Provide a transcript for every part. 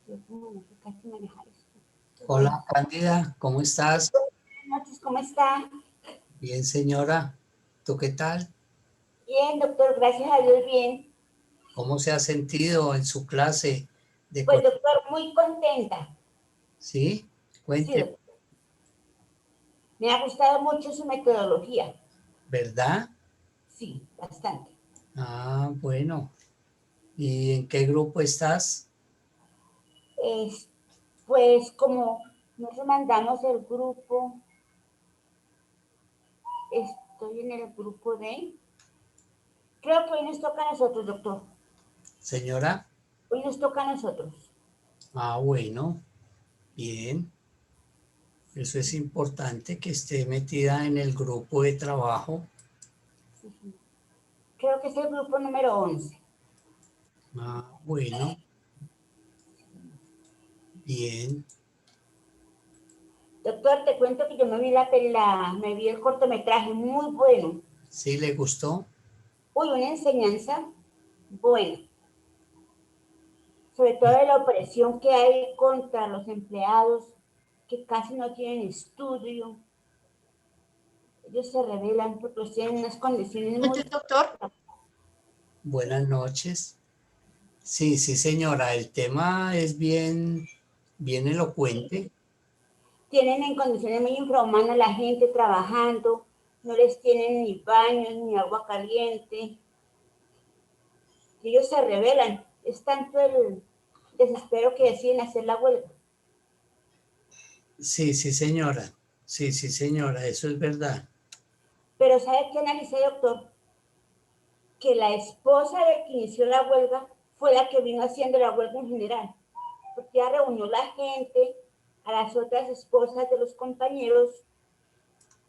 No sé casi manejar esto. Hola, Cándida, ¿cómo estás? Buenas noches, ¿cómo está? Bien, señora. ¿Tú qué tal? Bien, doctor, gracias a Dios, bien. ¿Cómo se ha sentido en su clase de Pues, colegio? doctor, muy contenta. ¿Sí? Sí, Cuente, doctor. Me ha gustado mucho su metodología. ¿verdad? Sí, bastante. Ah, bueno. ¿Y en qué grupo estás? Es, pues, como nos mandamos el grupo, estoy en el grupo de... Creo que hoy nos toca a nosotros, doctor. Señora. Hoy nos toca a nosotros. Ah, bueno, bien. Eso es importante que esté metida en el grupo de trabajo. Sí, sí. Creo que es el grupo número 11. Ah, bueno, bien. Doctor, te cuento que yo me vi me vi el cortometraje, muy bueno. ¿Sí le gustó? Uy, una enseñanza buena, sobre todo de la opresión que hay contra los empleados que casi no tienen estudio. Ellos se rebelan porque los tienen en unas condiciones muy... Doctor. Buenas noches. Sí, sí, señora. El tema es bien elocuente. Tienen en condiciones muy infrahumanas la gente trabajando, no les tienen ni baños ni agua caliente. Ellos se rebelan. Es tanto el desespero que deciden hacer la huelga. Sí, sí, señora. Sí, sí, señora. Eso es verdad. Pero ¿sabe qué analicé, doctor? Que la esposa del que inició la huelga fue la que vino haciendo la huelga en general, porque ya reunió la gente, a las otras esposas de los compañeros,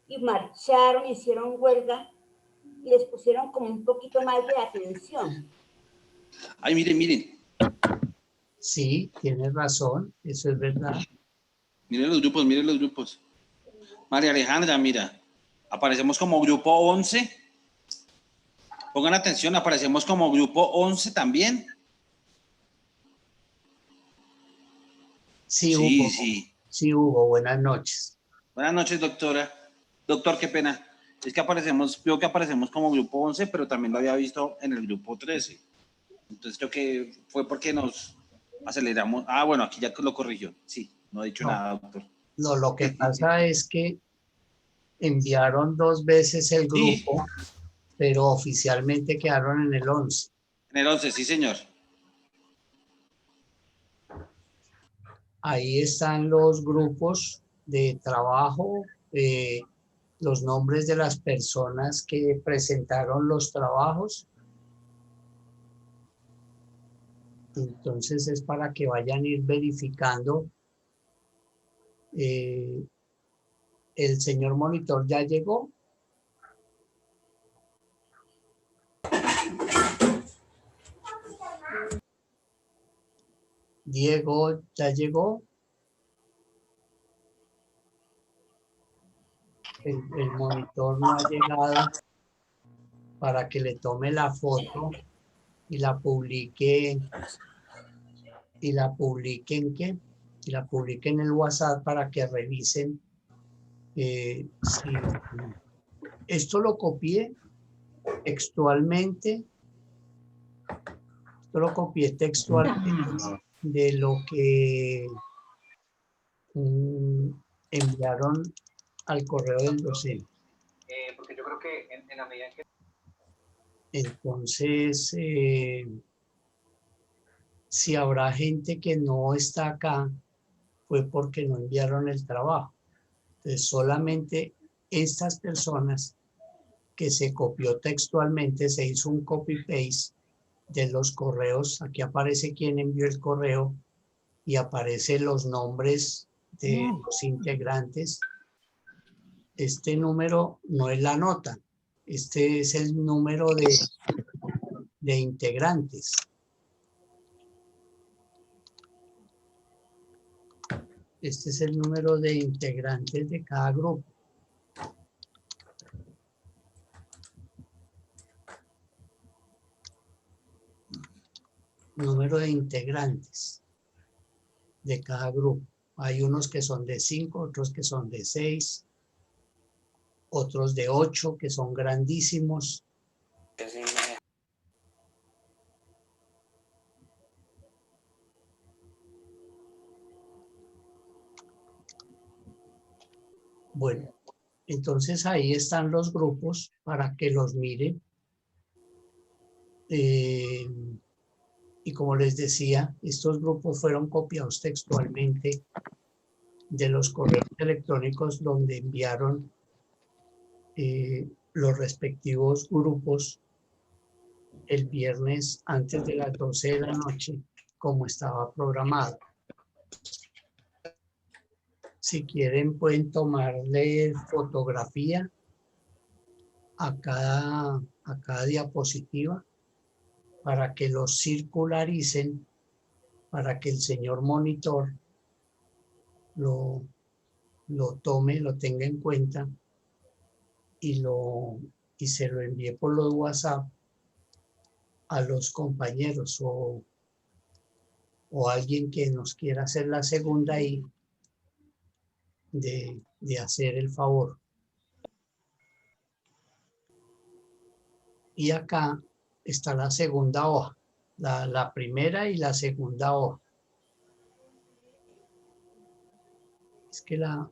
y marcharon, hicieron huelga, y les pusieron como un poquito más de atención. Ay, miren. Sí, tienes razón. Eso es verdad. Miren los grupos. María Alejandra, mira. Aparecemos como grupo 11. Pongan atención, aparecemos como grupo 11 también. Sí, Sí, Hugo. sí. Sí, Hugo. Buenas noches. Buenas noches, doctora. Doctor, qué pena. Es que creo que aparecemos como grupo 11, pero también lo había visto en el grupo 13. Entonces creo que fue porque nos aceleramos. Ah, bueno, aquí ya lo corrigió. Sí, no he dicho No, nada, doctor. no, lo que pasa es que enviaron 2 veces el Sí, grupo, pero oficialmente quedaron en el 11. en el 11, sí, señor. Ahí están los grupos de trabajo, los nombres de las personas que presentaron los trabajos. Entonces es para que vayan a ir verificando. El señor monitor ya llegó. Diego ya llegó. El monitor no ha llegado para que le tome la foto y la publique. ¿Y la publique en qué? Y la publique en el WhatsApp para que revisen. Si esto lo copié textualmente, de lo que enviaron al correo del docente. Porque yo creo que en la medida que... Entonces, si habrá gente que no está acá, fue porque no enviaron el trabajo. Entonces, solamente estas personas que se copió textualmente, se hizo un copy-paste de los correos. Aquí aparece quién envió el correo y aparecen los nombres de los integrantes. Este número no es la nota, este es el número de integrantes. Este es el número de integrantes de cada grupo. Número de integrantes. de cada grupo. Hay unos que son de 5, otros que son de 6, otros de 8 que son grandísimos. Bueno, entonces ahí están los grupos para que los miren. Y como les decía, estos grupos fueron copiados textualmente de los correos electrónicos donde enviaron los respectivos grupos el viernes antes de las 12 de la noche, como estaba programado. Si quieren, pueden tomarle fotografía a cada diapositiva para que los circularicen, para que el señor monitor lo tome, lo tenga en cuenta y se lo envíe por los WhatsApp a los compañeros o alguien que nos quiera hacer la segunda ahí de hacer el favor. Y acá está la segunda hoja, la primera y la segunda hoja. Es que la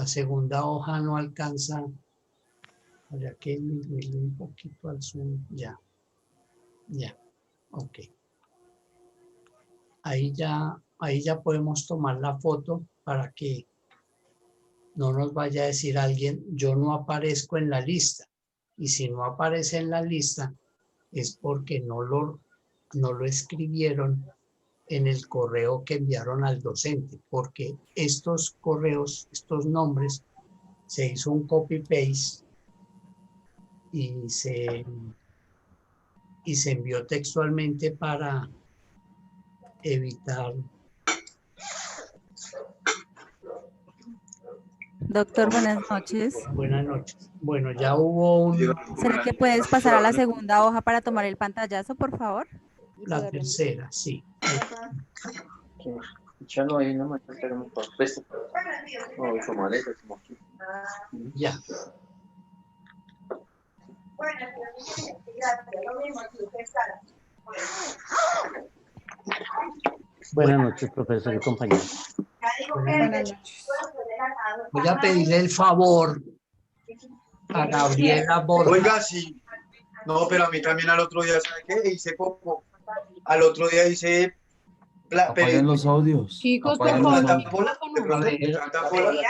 segunda hoja no alcanza, habría que disminuir un poquito al zoom, ya, ok. Ahí ya podemos tomar la foto para que no nos vaya a decir alguien, yo no aparezco en la lista. Y si no aparece en la lista es porque no lo escribieron en el correo que enviaron al docente, porque estos correos, estos nombres, se hizo un copy-paste y se envió textualmente para evitar. Doctor, buenas noches. Buenas noches. Bueno, ya hubo ¿Será que puedes pasar a la segunda hoja para tomar el pantallazo, por favor? la tercera, sí. Ya. Buenas noches, profesor y compañeros. Buenas noches. Voy a pedirle el favor a Gabriela Borja. Oiga, sí. No, pero a mí también al otro día, ¿sabe qué? Hice poco. Al otro día hice... Apaguen los audios. Chicos, por Apaguen favor, los audios. De pronto, de tanta pola.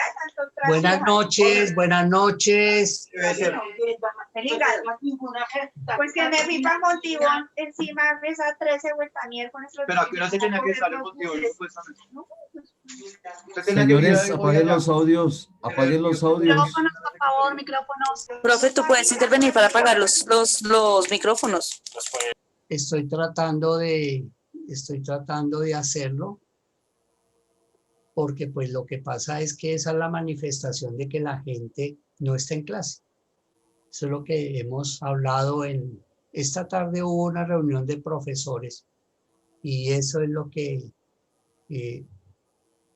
Buenas noches, buenas noches. Debe ser. Pues que me fui para Montibón, encima de esa 13 vuelta miércoles. Pero aquí no se tenía que estar el motivo, supuestamente. Usted tenía que Señores, ir apaguen allá. los audios. Apaguen los audios. Micrófono, por favor, micrófono. Profe, tú puedes intervenir para apagar los micrófonos. Estoy tratando de hacerlo porque pues lo que pasa es que esa es la manifestación de que la gente no está en clase. Eso es lo que hemos hablado esta tarde hubo una reunión de profesores y eso es lo que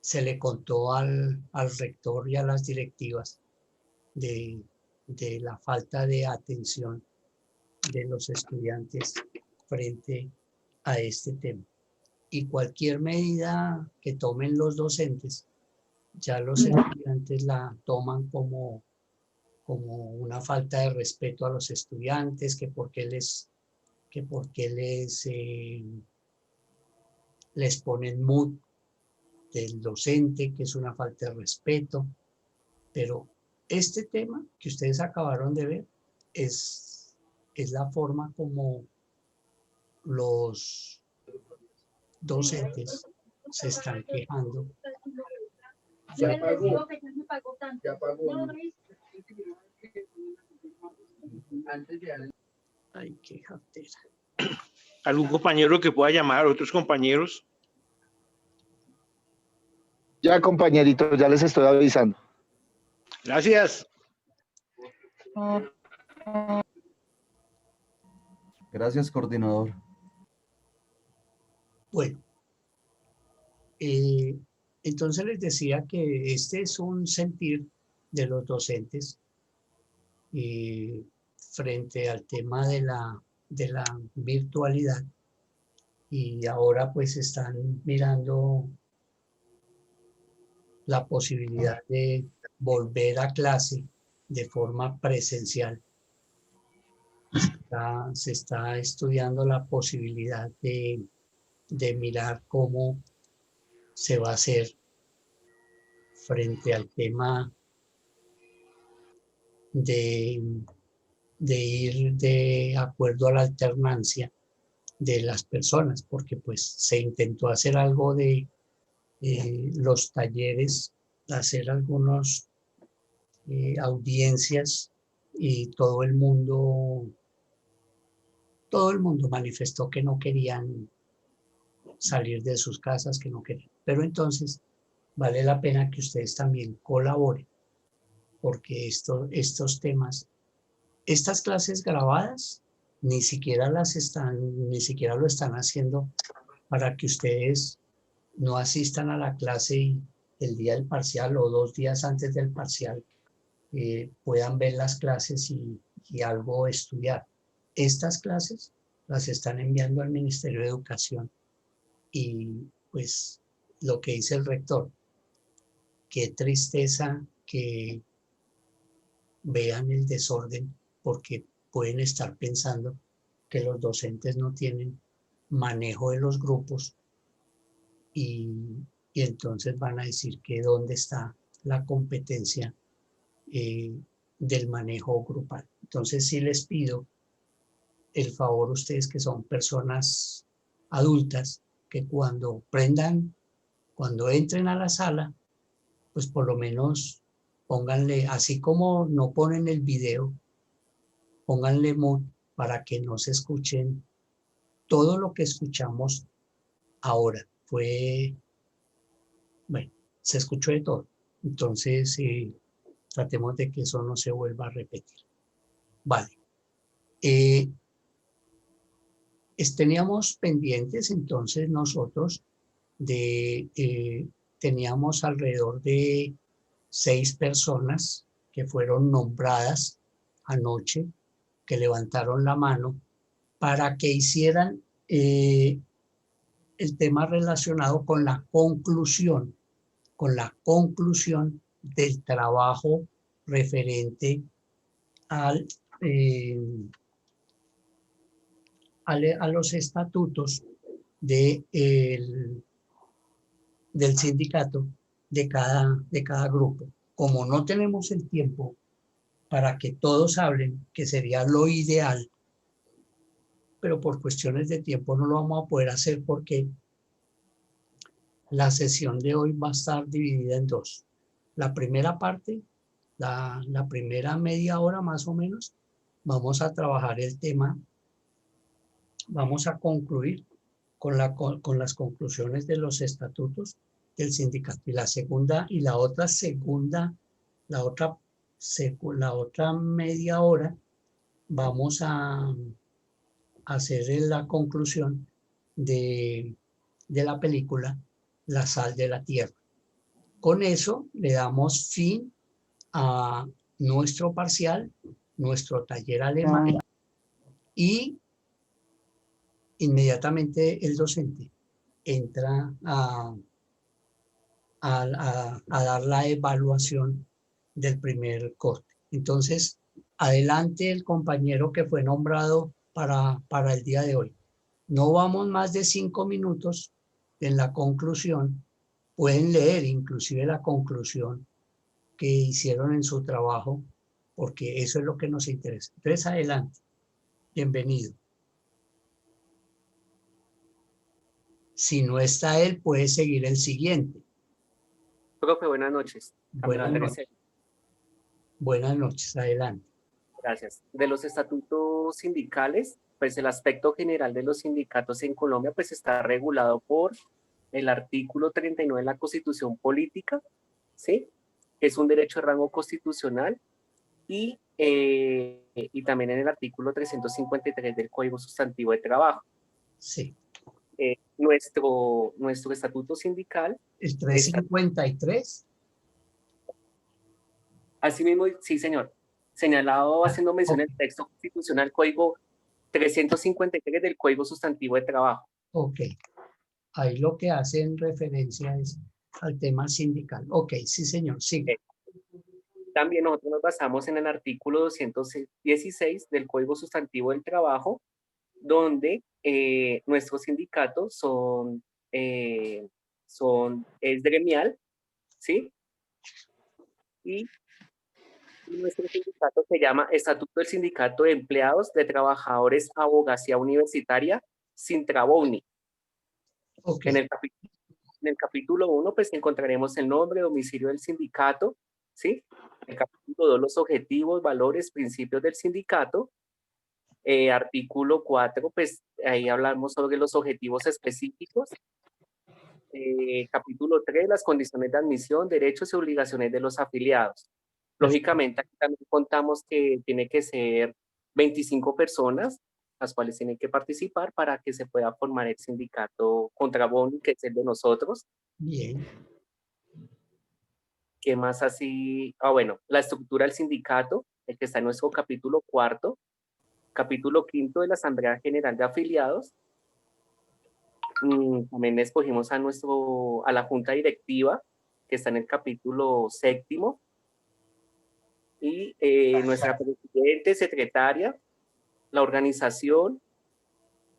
se le contó al rector y a las directivas de la falta de atención de los estudiantes frente a este tema. Y cualquier medida que tomen los docentes, ya los estudiantes la toman como una falta de respeto a los estudiantes, que porque les ponen mood del docente, que es una falta de respeto. Pero este tema que ustedes acabaron de ver es la forma como los docentes se están quejando. Ya pagó. Ya pagó. Ay, qué jartera. ¿Algún compañero que pueda llamar a otros compañeros? Ya, compañeritos, ya les estoy avisando. Gracias. Gracias, coordinador. Bueno, Entonces les decía que este es un sentir de los docentes frente al tema de la virtualidad, y ahora pues están mirando la posibilidad de volver a clase de forma presencial. Se está estudiando la posibilidad de mirar cómo se va a hacer frente al tema de ir de acuerdo a la alternancia de las personas, porque pues se intentó hacer algo de los talleres, hacer algunas audiencias, y todo el mundo manifestó que no querían salir de sus casas, que no querían. Pero entonces vale la pena que ustedes también colaboren, porque estos temas, estas clases grabadas, ni siquiera lo están haciendo para que ustedes no asistan a la clase y el día del parcial o 2 días antes del parcial puedan ver las clases y algo estudiar. Estas clases las están enviando al Ministerio de Educación, y pues lo que dice el rector, qué tristeza que vean el desorden, porque pueden estar pensando que los docentes no tienen manejo de los grupos, y entonces van a decir que dónde está la competencia del manejo grupal. Entonces sí les pido el favor, ustedes que son personas adultas, que cuando entren a la sala, pues por lo menos pónganle, así como no ponen el video, pónganle mute para que no se escuchen todo lo que escuchamos ahora. Se escuchó de todo. Entonces, tratemos de que eso no se vuelva a repetir. Vale. Teníamos pendientes entonces nosotros teníamos alrededor de 6 personas que fueron nombradas anoche, que levantaron la mano para que hicieran el tema relacionado con la conclusión del trabajo referente a los estatutos del sindicato de cada grupo. Como no tenemos el tiempo para que todos hablen, que sería lo ideal, pero por cuestiones de tiempo no lo vamos a poder hacer, porque la sesión de hoy va a estar dividida en 2. La primera parte, la primera media hora más o menos, vamos a trabajar el tema, vamos a concluir con las conclusiones de los estatutos del sindicato. Y la otra media hora vamos a hacer la conclusión de la película La sal de la tierra. Con eso le damos fin a nuestro parcial, nuestro taller alemán, y inmediatamente el docente entra a dar la evaluación del primer corte. Entonces, adelante el compañero que fue nombrado para el día de hoy. No vamos más de 5 minutos en la conclusión. Pueden leer inclusive la conclusión que hicieron en su trabajo, porque eso es lo que nos interesa. Entonces, adelante. Bienvenido. Si no está él, puede seguir el siguiente. Profe, buenas noches. Buenas noches, adelante. Gracias. De los estatutos sindicales, pues el aspecto general de los sindicatos en Colombia pues está regulado por el artículo 39 de la Constitución Política, ¿sí? Que es un derecho de rango constitucional, y también en el artículo 353 del Código Sustantivo de Trabajo. Sí. nuestro estatuto sindical. ¿El 353? Así mismo, sí, señor. Señalado haciendo mención al texto constitucional, Código 353 del Código Sustantivo de Trabajo. Ok. Ahí lo que hacen referencia es al tema sindical. Ok, sí, señor, sigue. También nosotros nos basamos en el artículo 216 del Código Sustantivo del Trabajo, donde nuestros sindicatos es gremial, ¿sí? Y nuestro sindicato se llama Estatuto del Sindicato de Empleados de Trabajadores Abogacía Universitaria, Sintraboni. Okay. En el capítulo 1, pues encontraremos el nombre, domicilio del sindicato, ¿sí? El capítulo 2, los objetivos, valores, principios del sindicato. Artículo 4, pues ahí hablamos sobre los objetivos específicos. Capítulo 3, las condiciones de admisión, derechos y obligaciones de los afiliados. Lógicamente, aquí también contamos que tiene que ser 25 personas, las cuales tienen que participar para que se pueda formar el sindicato Contraboni, que es el de nosotros. Bien. ¿Qué más así? Bueno, la estructura del sindicato, el que está en nuestro capítulo 4, capítulo 5 de la Asamblea General de Afiliados. También escogimos a la Junta Directiva, que está en el capítulo 7, y nuestra presidente, secretaria, la organización,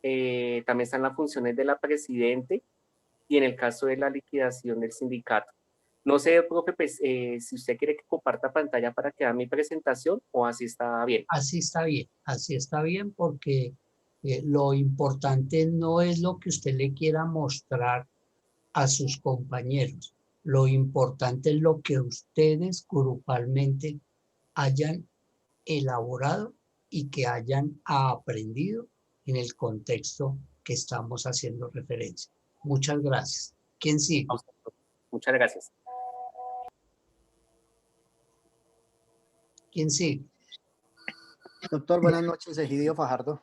también están las funciones de la presidente, y en el caso de la liquidación del sindicato. No sé, profe, pues, si usted quiere que comparta pantalla para que haga mi presentación, o así está bien. Así está bien porque lo importante no es lo que usted le quiera mostrar a sus compañeros. Lo importante es lo que ustedes grupalmente hayan elaborado y que hayan aprendido en el contexto que estamos haciendo referencia. Muchas gracias. ¿Quién sigue? Muchas gracias. ¿Quién sigue? Doctor, buenas noches, Egidio Fajardo.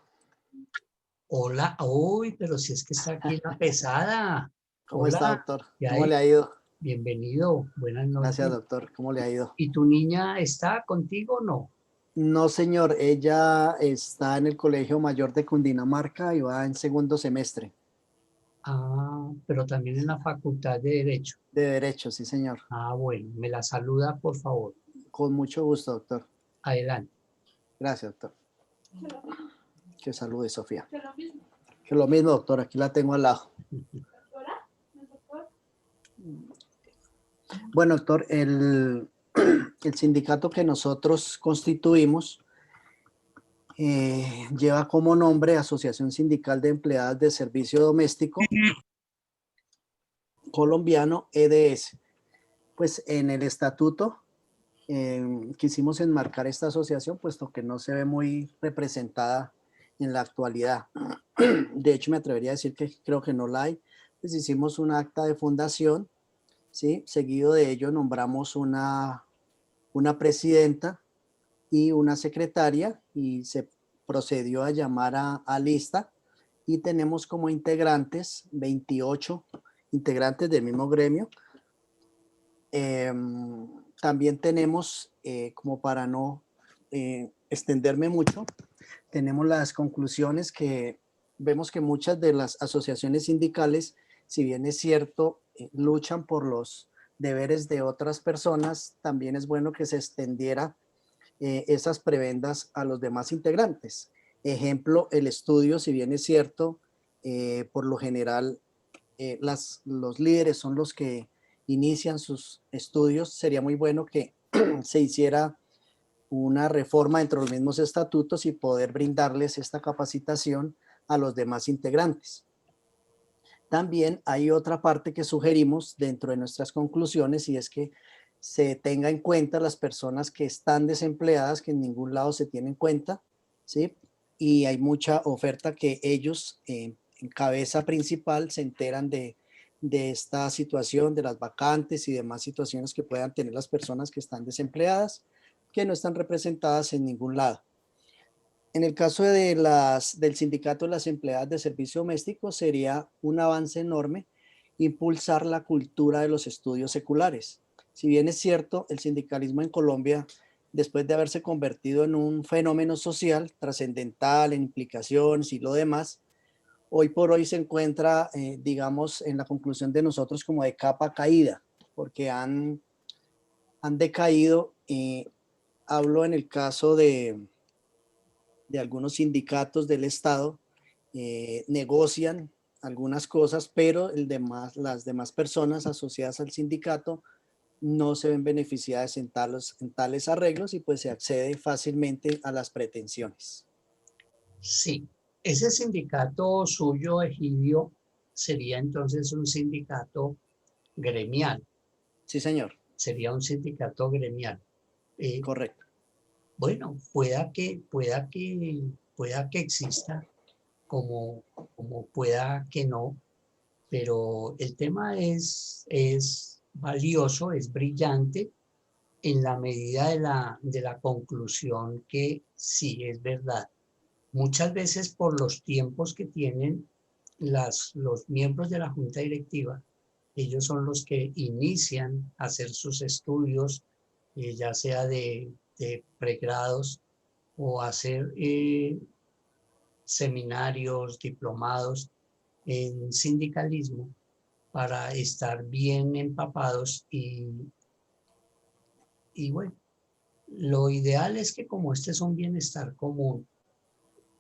Hola, uy, pero si es que está aquí la pesada. ¿Cómo Hola, está, doctor? ¿Cómo le ha ido? Bienvenido, buenas noches. Gracias, doctor. ¿Cómo le ha ido? ¿Y tu niña está contigo o no? No, señor. Ella está en el Colegio Mayor de Cundinamarca y va en segundo semestre. Ah, pero también en la Facultad de Derecho. De Derecho, sí, señor. Ah, bueno, me la saluda, por favor. Con mucho gusto, doctor. Adelante. Gracias, doctor. Que salude, Sofía. Que lo mismo, doctor. Aquí la tengo al lado. Bueno, doctor, el sindicato que nosotros constituimos lleva como nombre Asociación Sindical de Empleadas de Servicio Doméstico Colombiano, EDS. Pues en el estatuto quisimos enmarcar esta asociación, puesto que no se ve muy representada en la actualidad. De hecho, me atrevería a decir que creo que no la hay. Pues hicimos un acta de fundación, ¿sí? Seguido de ello nombramos una presidenta y una secretaria y se procedió a llamar a lista y tenemos como integrantes 28 integrantes del mismo gremio. También tenemos, como para no extenderme mucho, tenemos las conclusiones que vemos que muchas de las asociaciones sindicales, si bien es cierto, luchan por los deberes de otras personas, también es bueno que se extendiera esas prebendas a los demás integrantes. Ejemplo, el estudio, si bien es cierto, por lo general los líderes son los que inician sus estudios, sería muy bueno que se hiciera una reforma dentro de los mismos estatutos y poder brindarles esta capacitación a los demás integrantes. También hay otra parte que sugerimos dentro de nuestras conclusiones y es que se tenga en cuenta las personas que están desempleadas, que en ningún lado se tienen en cuenta, ¿sí? Y hay mucha oferta que ellos en cabeza principal se enteran de esta situación, de las vacantes y demás situaciones que puedan tener las personas que están desempleadas, que no están representadas en ningún lado. En el caso del sindicato de las empleadas de servicio doméstico sería un avance enorme impulsar la cultura de los estudios seculares. Si bien es cierto, el sindicalismo en Colombia, después de haberse convertido en un fenómeno social trascendental en implicaciones y lo demás, hoy por hoy se encuentra, digamos, en la conclusión de nosotros como de capa caída, porque han decaído. Hablo en el caso de algunos sindicatos del Estado, negocian algunas cosas, pero las demás personas asociadas al sindicato no se ven beneficiadas en tales arreglos y pues se accede fácilmente a las pretensiones. Sí, ese sindicato suyo, Egidio, sería entonces un sindicato gremial. Sí, señor. Sería un sindicato gremial. Correcto. Bueno, pueda que exista, como pueda que no, pero el tema es valioso, es brillante en la medida de la conclusión que sí es verdad. Muchas veces por los tiempos que tienen los miembros de la junta directiva, ellos son los que inician a hacer sus estudios, ya sea de pregrados o hacer seminarios, diplomados en sindicalismo para estar bien empapados y bueno, lo ideal es que como este es un bienestar común,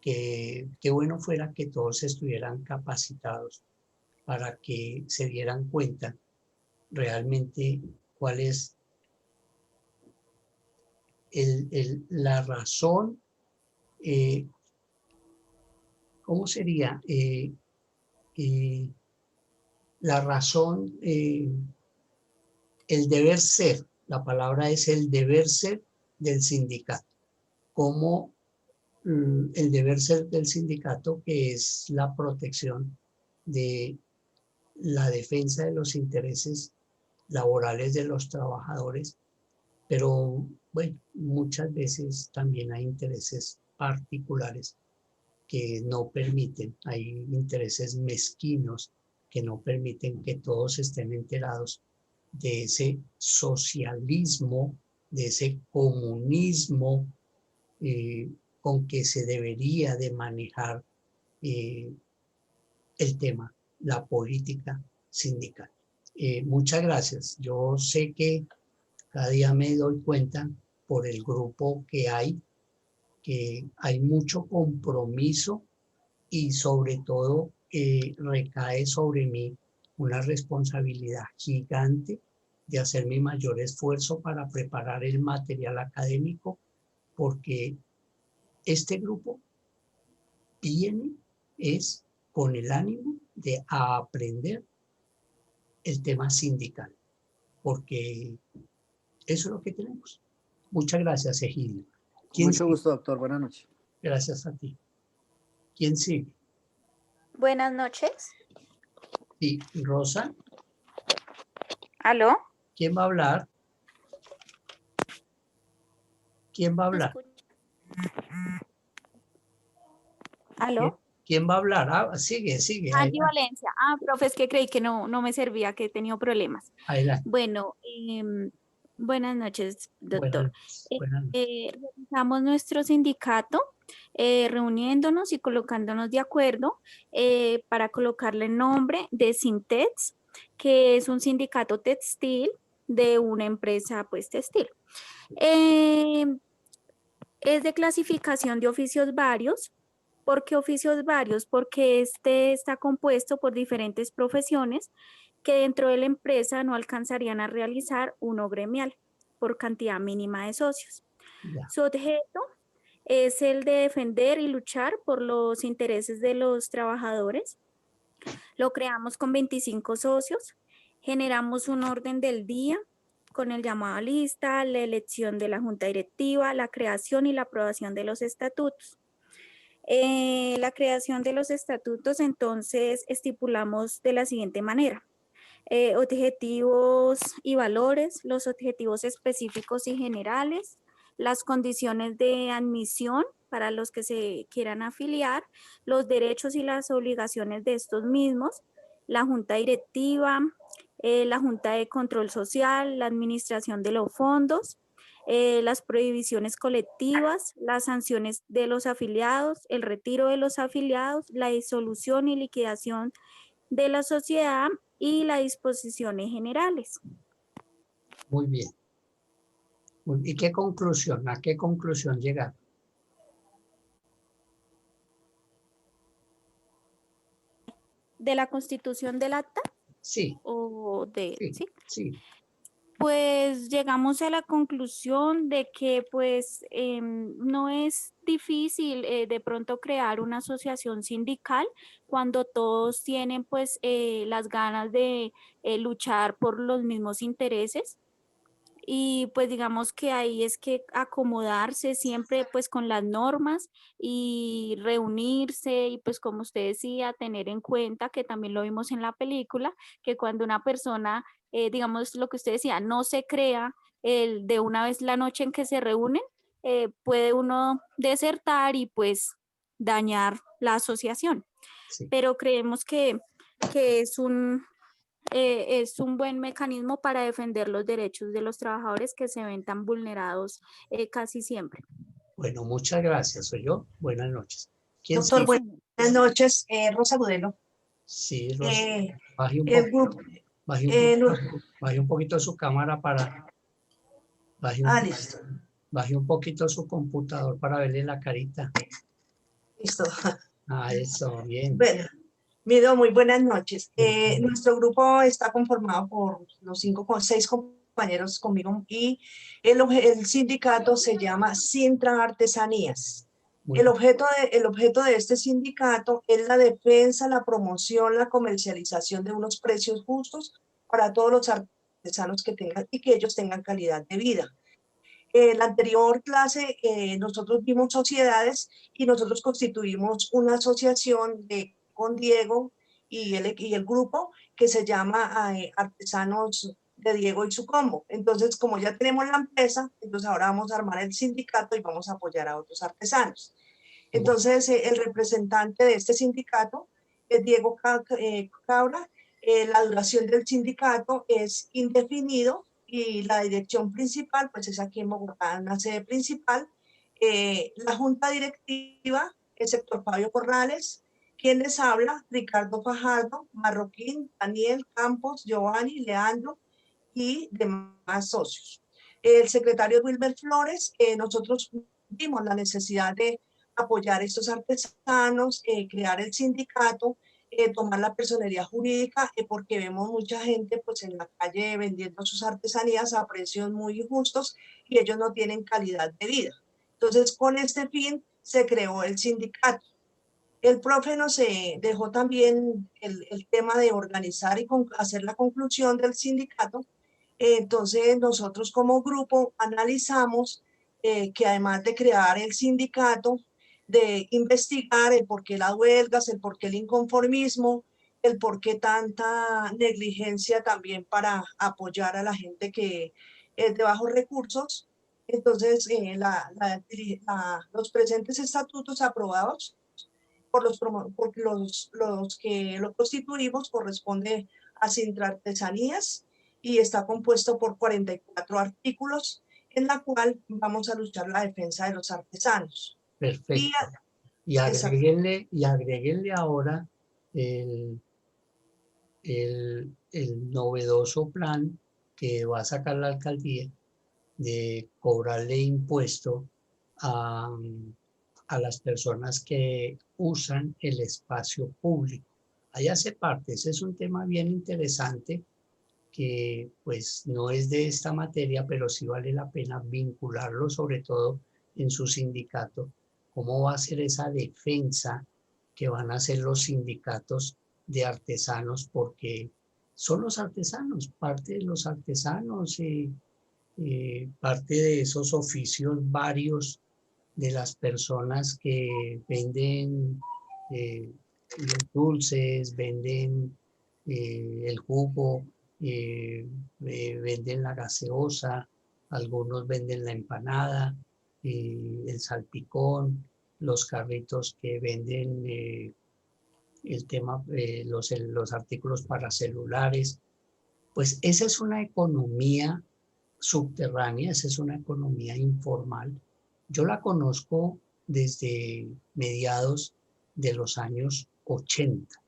que bueno fuera que todos estuvieran capacitados para que se dieran cuenta realmente cuál es la razón, ¿cómo sería? La razón, el deber ser, la palabra es el deber ser del sindicato, como el deber ser del sindicato, que es la protección de la defensa de los intereses laborales de los trabajadores, pero bueno, muchas veces también hay intereses particulares que no permiten, hay intereses mezquinos que no permiten que todos estén enterados de ese socialismo, de ese comunismo con que se debería de manejar el tema, la política sindical. Muchas gracias. Yo sé que cada día me doy cuenta por el grupo que hay mucho compromiso y sobre todo recae sobre mí una responsabilidad gigante de hacer mi mayor esfuerzo para preparar el material académico, porque este grupo viene con el ánimo de aprender el tema sindical, porque eso es lo que tenemos. Muchas gracias, Egidio. Mucho gusto, doctor. Buenas noches. Gracias a ti. ¿Quién sigue? Buenas noches. Sí, Rosa. ¿Aló? ¿Quién va a hablar? ¿Quién va a hablar? ¿Aló? ¿Quién va a hablar? Ah, sigue. Angie Valencia. Profe, es que creí que no me servía, que he tenido problemas. Adelante. Bueno, buenas noches, doctor. Buenas noches. Realizamos nuestro sindicato reuniéndonos y colocándonos de acuerdo para colocarle el nombre de Sintex, que es un sindicato textil de una empresa pues textil. Es de clasificación de oficios varios. ¿Por qué oficios varios? Porque este está compuesto por diferentes profesiones que dentro de la empresa no alcanzarían a realizar uno gremial por cantidad mínima de socios. Ya. Su objeto es el de defender y luchar por los intereses de los trabajadores. Lo creamos con 25 socios, generamos un orden del día con el llamado a lista, la elección de la junta directiva, la creación y la aprobación de los estatutos. La creación de los estatutos, entonces, estipulamos de la siguiente manera. Objetivos y valores, los objetivos específicos y generales, las condiciones de admisión para los que se quieran afiliar, los derechos y las obligaciones de estos mismos, la junta directiva, la junta de control social, la administración de los fondos, las prohibiciones colectivas, las sanciones de los afiliados, el retiro de los afiliados, la disolución y liquidación de la sociedad y las disposiciones generales. Muy bien. ¿Y qué conclusión? ¿A qué conclusión llegar? ¿De la constitución del acta? Sí. ¿O de, sí? Sí. Pues llegamos a la conclusión de que pues no es difícil de pronto crear una asociación sindical cuando todos tienen pues las ganas de luchar por los mismos intereses. Y pues digamos que ahí es que acomodarse siempre pues con las normas y reunirse y pues como usted decía, tener en cuenta que también lo vimos en la película, que cuando una persona, digamos lo que usted decía, no se crea de una vez la noche en que se reúnen, puede uno desertar y pues dañar la asociación. Sí. Pero creemos que es un buen mecanismo para defender los derechos de los trabajadores que se ven tan vulnerados casi siempre. Bueno, muchas gracias. Soy yo. Buenas noches. ¿Quién Doctor, sigue? buenas noches. Rosa Budelo. Sí, Rosa. Baje un poquito su cámara para... Baje un poquito su computador para verle la carita. Listo. Ah, eso, bien. Bueno, Mido, muy buenas noches. Nuestro grupo está conformado por los 6 compañeros conmigo y el sindicato se llama Sintra Artesanías. El objeto de este sindicato es la defensa, la promoción, la comercialización de unos precios justos para todos los artesanos que tengan y que ellos tengan calidad de vida. En la anterior clase nosotros vimos sociedades y nosotros constituimos una asociación con Diego y el grupo que se llama Artesanos de Diego y su combo. Entonces, como ya tenemos la empresa, entonces ahora vamos a armar el sindicato y vamos a apoyar a otros artesanos. Entonces, el representante de este sindicato es Diego Cabra. La duración del sindicato es indefinido y la dirección principal, pues es aquí en Bogotá, en la sede principal. La junta directiva, el sector Fabio Corrales, quien les habla, Ricardo Fajardo, Marroquín, Daniel Campos, Giovanni, Leandro y demás socios. El secretario Wilber Flores, nosotros vimos la necesidad de apoyar a estos artesanos, crear el sindicato, tomar la personería jurídica, porque vemos mucha gente pues en la calle vendiendo sus artesanías a precios muy justos y ellos no tienen calidad de vida. Entonces, con este fin se creó el sindicato. El profe nos dejó también el tema de organizar y hacer la conclusión del sindicato. Entonces, nosotros como grupo analizamos que además de crear el sindicato, de investigar el por qué las huelgas, el por qué el inconformismo, el por qué tanta negligencia también para apoyar a la gente que es de bajos recursos. Entonces, los presentes estatutos aprobados por los que lo constituimos corresponde a Sintra Artesanías y está compuesto por 44 artículos en la cual vamos a luchar la defensa de los artesanos. Perfecto. Y agréguenle ahora el novedoso plan que va a sacar la alcaldía de cobrarle impuesto a las personas que usan el espacio público. Ahí hace parte, ese es un tema bien interesante que pues no es de esta materia, pero sí vale la pena vincularlo, sobre todo en su sindicato. ¿Cómo va a ser esa defensa que van a hacer los sindicatos de artesanos? Porque son los artesanos, parte de los artesanos y parte de esos oficios varios de las personas que venden los dulces, venden el jugo, venden la gaseosa, algunos venden la empanada, el salpicón, los carritos que venden el tema, los artículos para celulares. Pues esa es una economía subterránea, esa es una economía informal. Yo la conozco desde mediados de los años 80.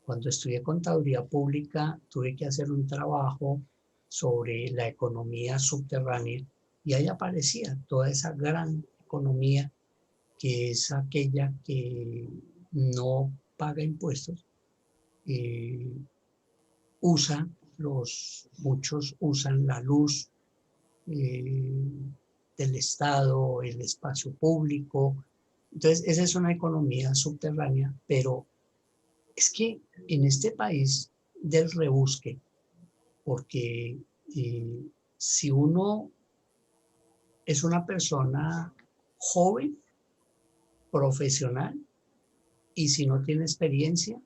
Cuando estudié contaduría pública, tuve que hacer un trabajo sobre la economía subterránea y ahí aparecía toda esa gran economía que es aquella que no paga impuestos, muchos usan la luz del Estado, el espacio público. Entonces, esa es una economía subterránea, pero es que en este país del rebusque, porque si uno es una persona joven, profesional, y si no tiene experiencia,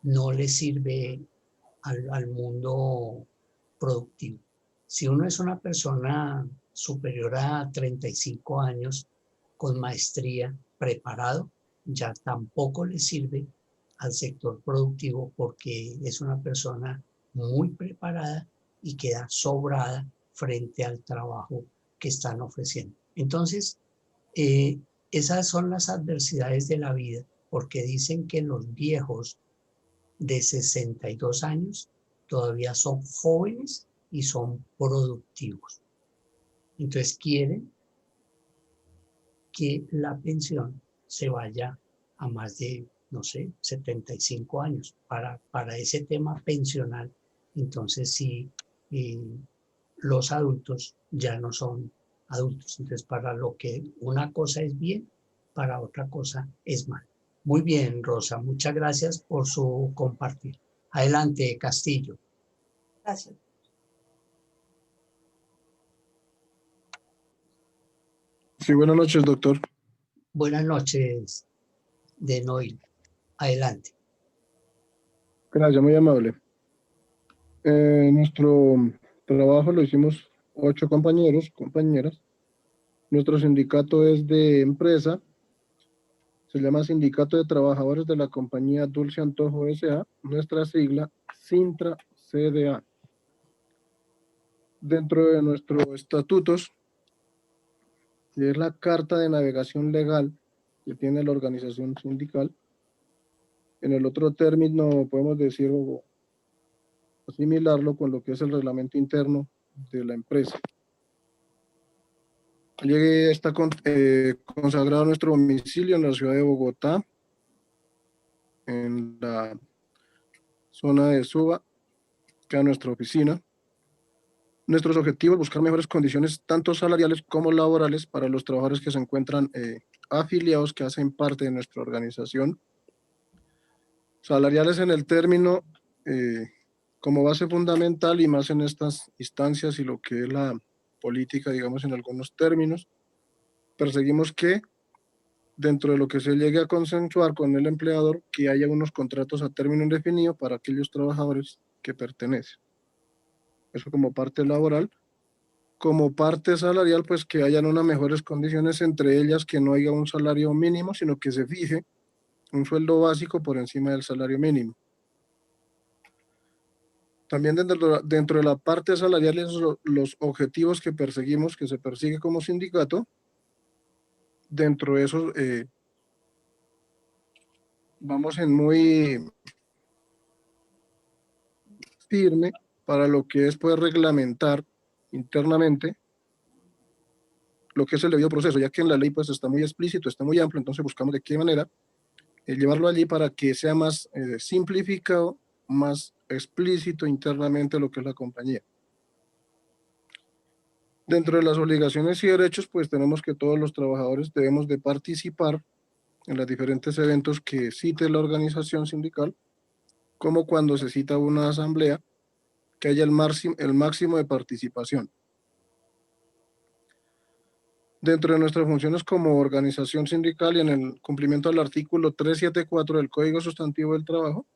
no le sirve al mundo productivo. Si uno es una persona superior a 35 años, con maestría, preparado, ya tampoco le sirve al sector productivo porque es una persona muy preparada y queda sobrada frente al trabajo que están ofreciendo. Entonces, esas son las adversidades de la vida, porque dicen que los viejos de 62 años todavía son jóvenes y son productivos. Entonces quieren que la pensión se vaya a más de, no sé, 75 años para ese tema pensional. Entonces sí, los adultos ya no son adultos. Entonces para lo que una cosa es bien, para otra cosa es mal. Muy bien, Rosa, muchas gracias por su compartir. Adelante, Castillo. Gracias. Sí, buenas noches, doctor. Buenas noches, de Noel. Adelante. Gracias, muy amable. Nuestro trabajo lo hicimos 8 compañeros, compañeras. Nuestro sindicato es de empresa. Se llama Sindicato de Trabajadores de la Compañía Dulce Antojo S.A., nuestra sigla Sintra CDA. Dentro de nuestros estatutos, que es la carta de navegación legal que tiene la organización sindical, en el otro término podemos decir o asimilarlo con lo que es el reglamento interno de la empresa. Allí está consagrado nuestro domicilio en la ciudad de Bogotá, en la zona de Suba, queda nuestra oficina. Nuestros objetivos: buscar mejores condiciones tanto salariales como laborales para los trabajadores que se encuentran afiliados, que hacen parte de nuestra organización. Salariales en el término como base fundamental y más en estas instancias y lo que es la política, digamos, en algunos términos. Perseguimos que dentro de lo que se llegue a consensuar con el empleador, que haya unos contratos a término indefinido para aquellos trabajadores que pertenecen. Eso como parte laboral. Como parte salarial, pues que hayan unas mejores condiciones, entre ellas que no haya un salario mínimo, sino que se fije un sueldo básico por encima del salario mínimo. También dentro de la parte salarial, los objetivos que perseguimos, que se persigue como sindicato, dentro de esos vamos en muy firme para lo que es poder reglamentar internamente lo que es el debido proceso, ya que en la ley pues está muy explícito, está muy amplio. Entonces buscamos de qué manera llevarlo allí para que sea más simplificado, más explícito internamente lo que es la compañía. Dentro de las obligaciones y derechos, pues tenemos que todos los trabajadores debemos de participar en los diferentes eventos que cite la organización sindical, como cuando se cita una asamblea, que haya el máximo de participación. Dentro de nuestras funciones como organización sindical y en el cumplimiento del artículo 374 del Código Sustantivo del Trabajo,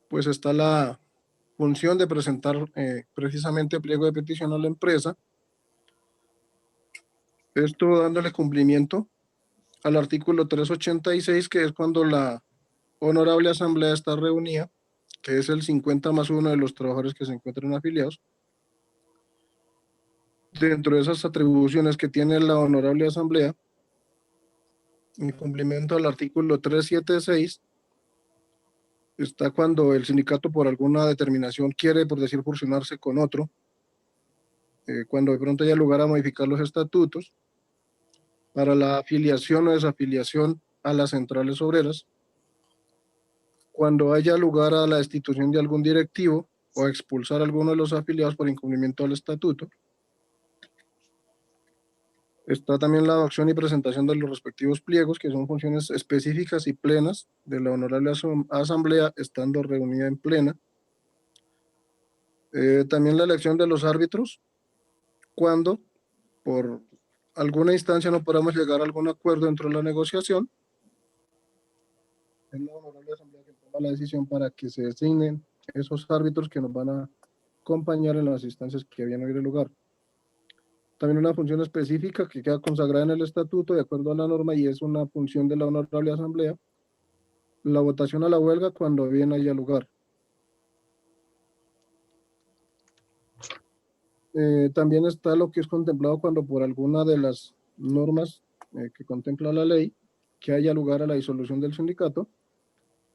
pues está la función de presentar precisamente pliego de petición a la empresa. Esto dándole cumplimiento al artículo 386, que es cuando la Honorable Asamblea está reunida, que es el 50+1 de los trabajadores que se encuentran afiliados. Dentro de esas atribuciones que tiene la Honorable Asamblea, en cumplimiento al artículo 376, está cuando el sindicato por alguna determinación quiere, por decir, fusionarse con otro, cuando de pronto haya lugar a modificar los estatutos, para la afiliación o desafiliación a las centrales obreras, cuando haya lugar a la destitución de algún directivo o expulsar a alguno de los afiliados por incumplimiento del estatuto. Está también la adopción y presentación de los respectivos pliegos, que son funciones específicas y plenas de la Honorable Asamblea, estando reunida en plena. También la elección de los árbitros, cuando por alguna instancia no podamos llegar a algún acuerdo dentro de la negociación. Es la Honorable Asamblea que toma la decisión para que se designen esos árbitros que nos van a acompañar en las instancias que habían a lugar. También una función específica que queda consagrada en el estatuto de acuerdo a la norma, y es una función de la Honorable Asamblea, la votación a la huelga cuando bien haya lugar. También está lo que es contemplado cuando por alguna de las normas que contempla la ley, que haya lugar a la disolución del sindicato.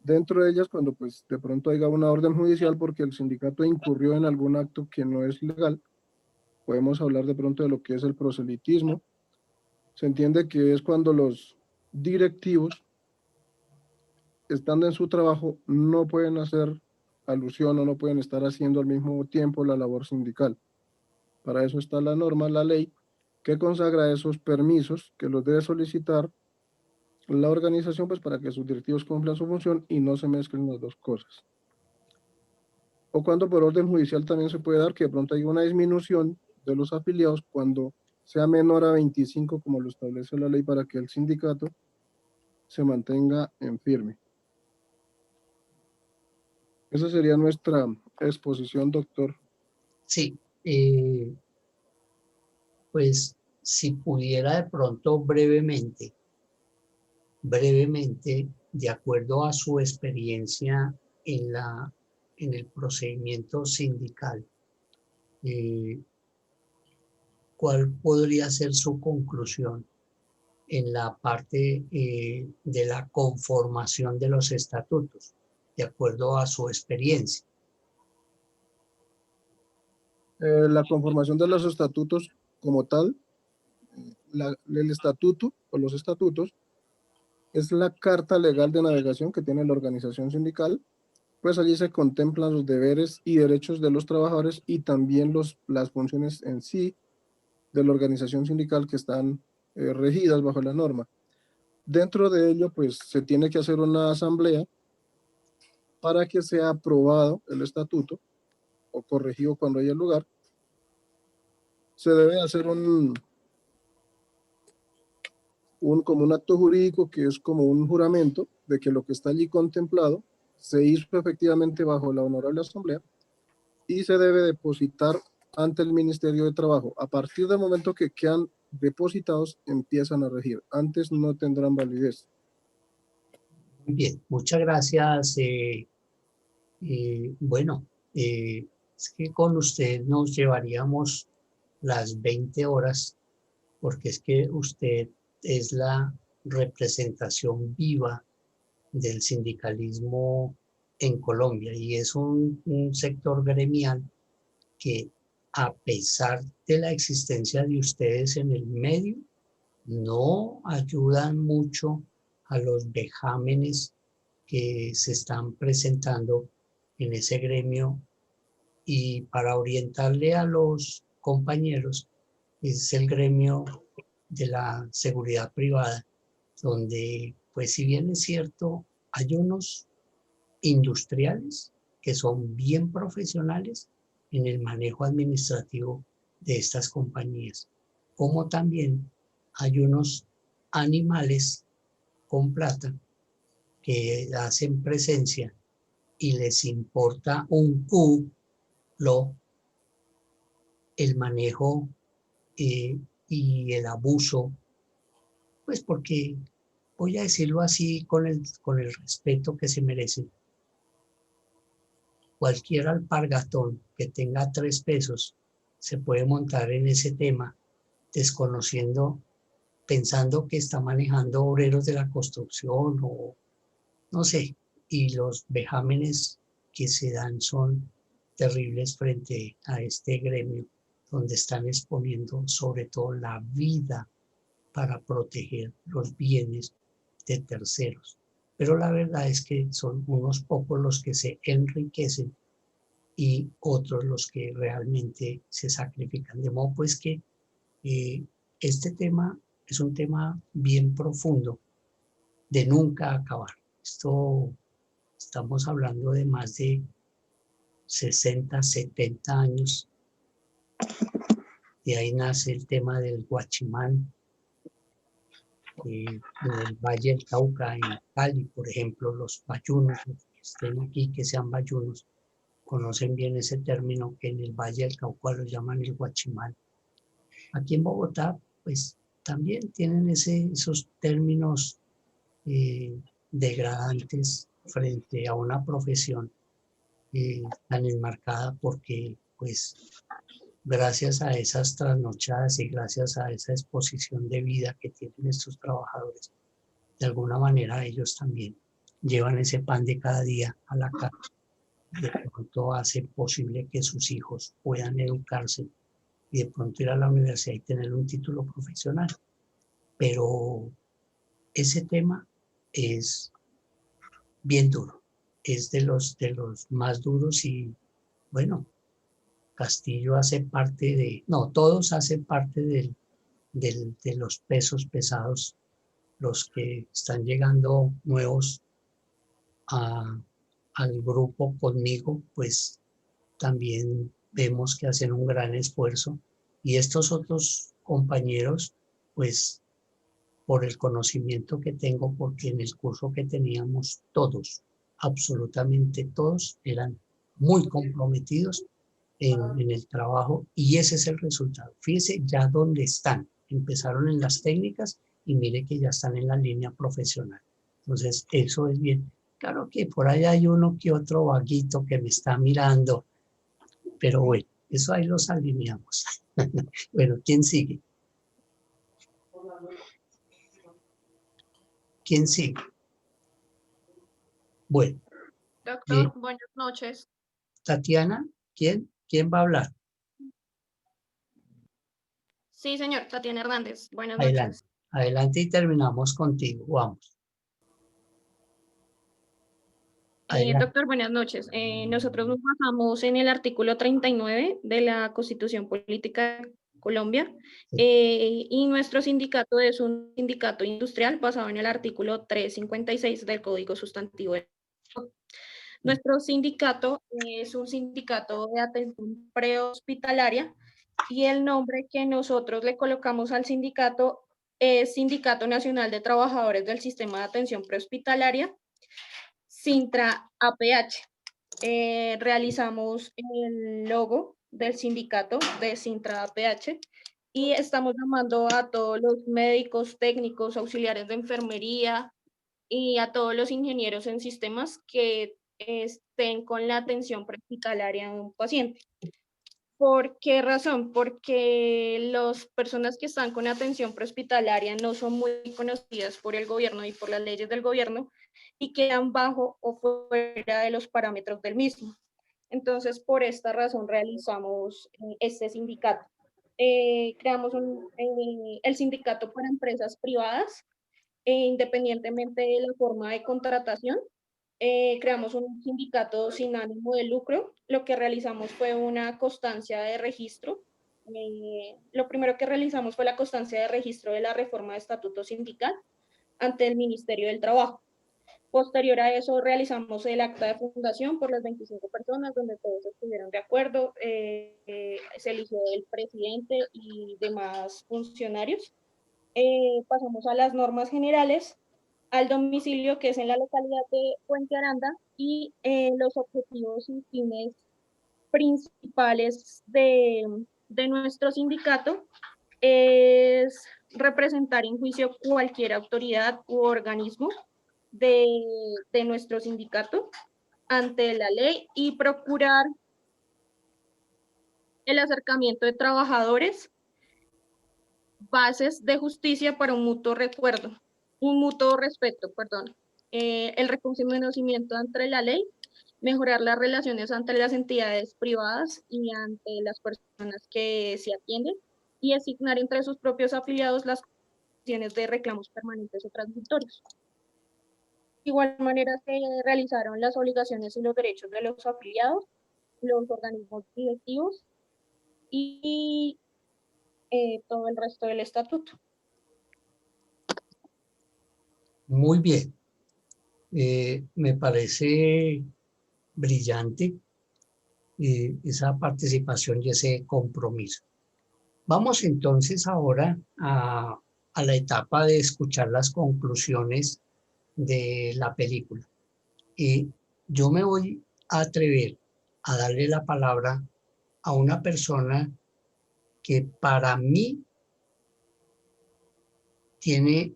Dentro de ellas, cuando pues de pronto haya una orden judicial porque el sindicato incurrió en algún acto que no es legal. Podemos hablar de pronto de lo que es el proselitismo. Se entiende que es cuando los directivos, estando en su trabajo, no pueden hacer alusión o no pueden estar haciendo al mismo tiempo la labor sindical. Para eso está la norma, la ley, que consagra esos permisos que los debe solicitar la organización, pues para que sus directivos cumplan su función y no se mezclen las dos cosas. O cuando por orden judicial también se puede dar que de pronto hay una disminución de los afiliados cuando sea menor a 25, como lo establece la ley, para que el sindicato se mantenga en firme. Esa sería nuestra exposición, doctor. Sí, pues si pudiera de pronto brevemente, de acuerdo a su experiencia en el procedimiento sindical, ¿cuál podría ser su conclusión en la parte de la conformación de los estatutos, de acuerdo a su experiencia? La conformación de los estatutos como tal, el estatuto o los estatutos es la carta legal de navegación que tiene la organización sindical. Pues allí se contemplan los deberes y derechos de los trabajadores y también las funciones en sí de la organización sindical que están regidas bajo la norma. Dentro de ello, pues se tiene que hacer una asamblea para que sea aprobado el estatuto o corregido cuando haya lugar. Se debe hacer como un acto jurídico que es como un juramento de que lo que está allí contemplado se hizo efectivamente bajo la Honorable Asamblea y se debe depositar ante el Ministerio de Trabajo. A partir del momento que quedan depositados, empiezan a regir. Antes no tendrán validez. Muy bien, muchas gracias. Bueno, es que con usted nos llevaríamos las 20 horas, porque es que usted es la representación viva del sindicalismo en Colombia y es un sector gremial que, a pesar de la existencia de ustedes en el medio, no ayudan mucho a los vejámenes que se están presentando en ese gremio. Y para orientarle a los compañeros, es el gremio de la seguridad privada, donde, pues si bien es cierto, hay unos industriales que son bien profesionales en el manejo administrativo de estas compañías, como también hay unos animales con plata que hacen presencia y les importa un culo el manejo y el abuso, pues porque voy a decirlo así con el respeto que se merecen. Cualquier alpargatón que tenga 3 pesos se puede montar en ese tema desconociendo, pensando que está manejando obreros de la construcción o no sé, y los vejámenes que se dan son terribles frente a este gremio, donde están exponiendo sobre todo la vida para proteger los bienes de terceros. Pero la verdad es que son unos pocos los que se enriquecen y otros los que realmente se sacrifican. De modo pues que este tema es un tema bien profundo de nunca acabar. Esto estamos hablando de más de 60, 70 años. De ahí nace el tema del Guachimán, en el Valle del Cauca, en Cali, por ejemplo, los bayunos, los que estén aquí, que sean bayunos, conocen bien ese término que en el Valle del Cauca lo llaman el Guachimán. Aquí en Bogotá, pues también tienen esos términos degradantes frente a una profesión tan enmarcada porque, pues, gracias a esas trasnochadas y gracias a esa exposición de vida que tienen estos trabajadores, de alguna manera ellos también llevan ese pan de cada día a la casa. De pronto hace posible que sus hijos puedan educarse y de pronto ir a la universidad y tener un título profesional. Pero ese tema es bien duro, es de los más duros y bueno, Castillo hace parte de, no, todos hacen parte de los pesos pesados, los que están llegando nuevos al grupo conmigo, pues también vemos que hacen un gran esfuerzo y estos otros compañeros, pues por el conocimiento que tengo, porque en el curso que teníamos todos, absolutamente todos, eran muy comprometidos en el trabajo y ese es el resultado. Fíjese ya dónde están. Empezaron en las técnicas y mire que ya están en la línea profesional. Entonces, eso es bien. Claro que por ahí hay uno que otro vaguito que me está mirando, pero bueno, eso ahí los alineamos. Bueno, ¿quién sigue? ¿Quién sigue? Bueno. Doctor, buenas noches. Tatiana, ¿quién va a hablar? Sí, señor, Tatiana Hernández. Buenas Adelante, noches. adelante y terminamos contigo. Vamos. Doctor, buenas noches. Nosotros nos basamos en el artículo 39 de la Constitución Política de Colombia y nuestro sindicato es un sindicato industrial basado en el artículo 356 del Código Sustantivo. Nuestro sindicato es un sindicato de atención prehospitalaria y el nombre que nosotros le colocamos al sindicato es Sindicato Nacional de Trabajadores del Sistema de Atención Prehospitalaria, Sintra APH. Realizamos el logo del sindicato de Sintra APH y estamos llamando a todos los médicos, técnicos, auxiliares de enfermería y a todos los ingenieros en sistemas que estén con la atención prehospitalaria de un paciente. ¿Por qué razón? Porque las personas que están con atención prehospitalaria no son muy conocidas por el gobierno y por las leyes del gobierno y quedan bajo o fuera de los parámetros del mismo. Entonces, por esta razón realizamos este sindicato. Creamos el sindicato para empresas privadas, independientemente de la forma de contratación. Creamos un sindicato sin ánimo de lucro. Lo que realizamos fue una constancia de registro. Lo primero que realizamos fue la constancia de registro de la reforma de estatuto sindical ante el Ministerio del Trabajo. Posterior a eso realizamos el acta de fundación por las 25 personas donde todos estuvieron de acuerdo. Se eligió el presidente y demás funcionarios. Pasamos a las normas generales, al domicilio que es en la localidad de Puente Aranda y los objetivos y fines principales de nuestro sindicato es representar en juicio cualquier autoridad u organismo de nuestro sindicato ante la ley y procurar el acercamiento de trabajadores, bases de justicia para un mutuo respeto, el reconocimiento ante la ley, mejorar las relaciones ante las entidades privadas y ante las personas que se atienden y asignar entre sus propios afiliados las condiciones de reclamos permanentes o transitorios. De igual manera se realizaron las obligaciones y los derechos de los afiliados, los organismos directivos y todo el resto del estatuto. Muy bien. Me parece brillante esa participación y ese compromiso. Vamos entonces ahora a la etapa de escuchar las conclusiones de la película. Yo me voy a atrever a darle la palabra a una persona que para mí tiene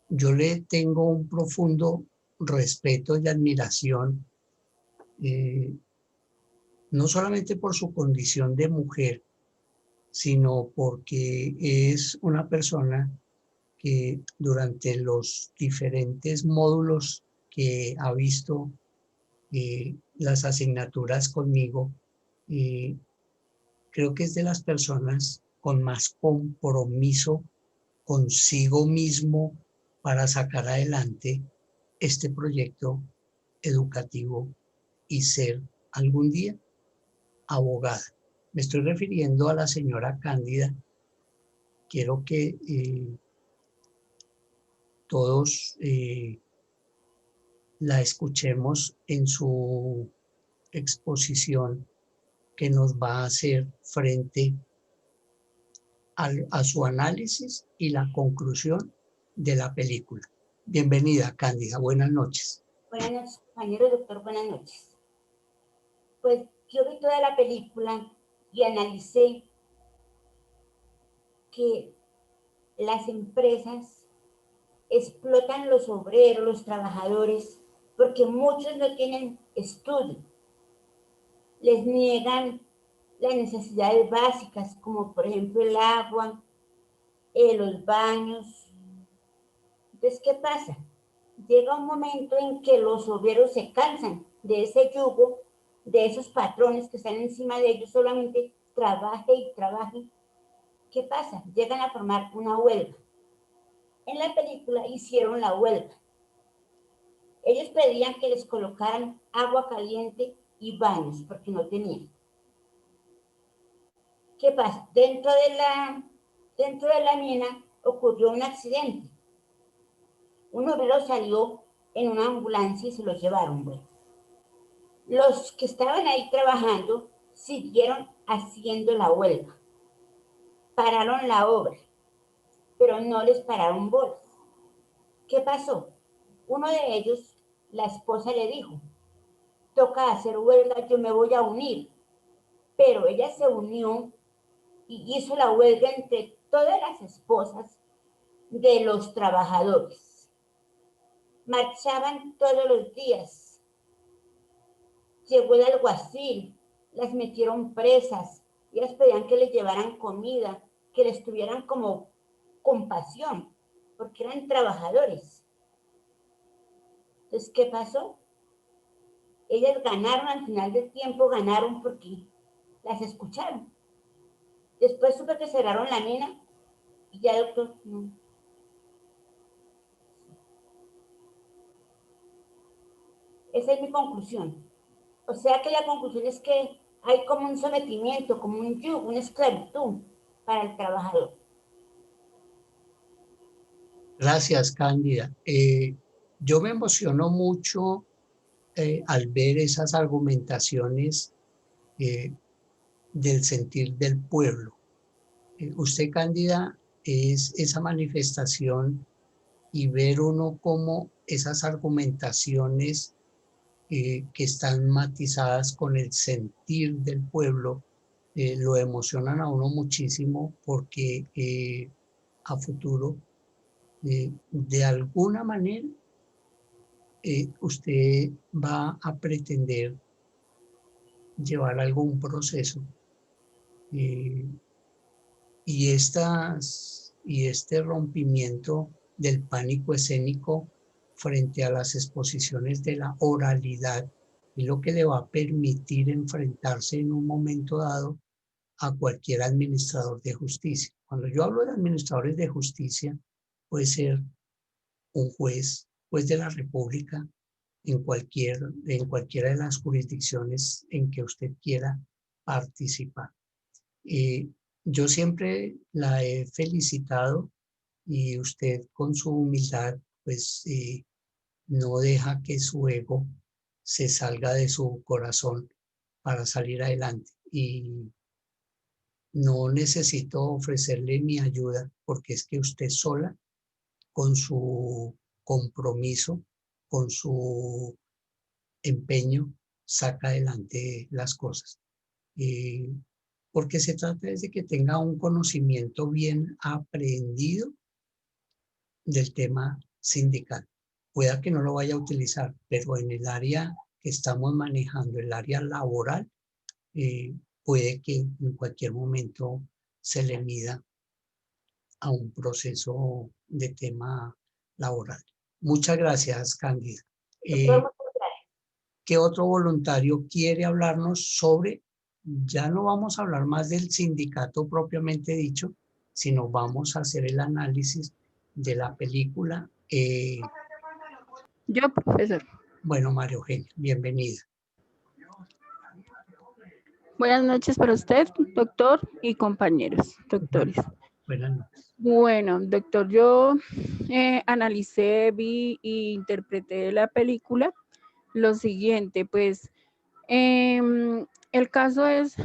yo le tengo un profundo respeto y admiración, no solamente por su condición de mujer, sino porque es una persona que durante los diferentes módulos que ha visto las asignaturas conmigo, creo que es de las personas con más compromiso consigo mismo para sacar adelante este proyecto educativo y ser algún día abogada. Me estoy refiriendo a la señora Cándida. Quiero que todos la escuchemos en su exposición que nos va a hacer frente a su análisis y la conclusión de la película. Bienvenida, Cándida. Buenas noches. Buenas noches, compañero doctor. Buenas noches. Pues yo vi toda la película y analicé que las empresas explotan los obreros, los trabajadores, porque muchos no tienen estudio. Les niegan las necesidades básicas, como por ejemplo el agua, los baños. Entonces, ¿qué pasa? Llega un momento en que los obreros se cansan de ese yugo, de esos patrones que están encima de ellos, solamente trabaje y trabaje. ¿Qué pasa? Llegan a formar una huelga. En la película hicieron la huelga. Ellos pedían que les colocaran agua caliente y baños, porque no tenían. ¿Qué pasa? Dentro de la mina ocurrió un accidente. Un obrero salió en una ambulancia y se lo llevaron. Bueno, los que estaban ahí trabajando siguieron haciendo la huelga. Pararon la obra, pero no les pararon bolas. ¿Qué pasó? Uno de ellos, la esposa le dijo, toca hacer huelga, yo me voy a unir. Pero ella se unió y hizo la huelga entre todas las esposas de los trabajadores. Marchaban todos los días. Llegó el alguacil, las metieron presas, ellas pedían que les llevaran comida, que les tuvieran como compasión, porque eran trabajadores. Entonces, ¿qué pasó? Ellas ganaron, al final del tiempo ganaron porque las escucharon. Después supe que cerraron la mina y ya, doctor, no. Esa es mi conclusión. O sea que la conclusión es que hay como un sometimiento, como un yugo, una esclavitud para el trabajador. Gracias, Cándida. Yo me emociono mucho al ver esas argumentaciones del sentir del pueblo. Usted, Cándida, es esa manifestación y ver uno cómo esas argumentaciones que están matizadas con el sentir del pueblo lo emocionan a uno muchísimo porque a futuro, de alguna manera, usted va a pretender llevar algún proceso y este rompimiento del pánico escénico frente a las exposiciones de la oralidad es lo que le va a permitir enfrentarse en un momento dado a cualquier administrador de justicia. Cuando yo hablo de administradores de justicia, puede ser un juez de la República en cualquiera de las jurisdicciones en que usted quiera participar. Yo siempre la he felicitado y usted con su humildad pues no deja que su ego se salga de su corazón para salir adelante. Y no necesito ofrecerle mi ayuda porque es que usted sola, con su compromiso, con su empeño, saca adelante las cosas. Porque se trata de que tenga un conocimiento bien aprendido del tema sindical. Pueda que no lo vaya a utilizar, pero en el área que estamos manejando, el área laboral, puede que en cualquier momento se le mida a un proceso de tema laboral. Muchas gracias, Cándida. ¿Qué otro voluntario quiere hablarnos sobre? Ya no vamos a hablar más del sindicato propiamente dicho, sino vamos a hacer el análisis de la película. Yo, profesor. Bueno, María Eugenia, bienvenida. Buenas noches para usted, doctor, y compañeros, doctores. Buenas noches. Bueno, doctor, yo analicé, vi e interpreté la película. Lo siguiente, pues, el caso es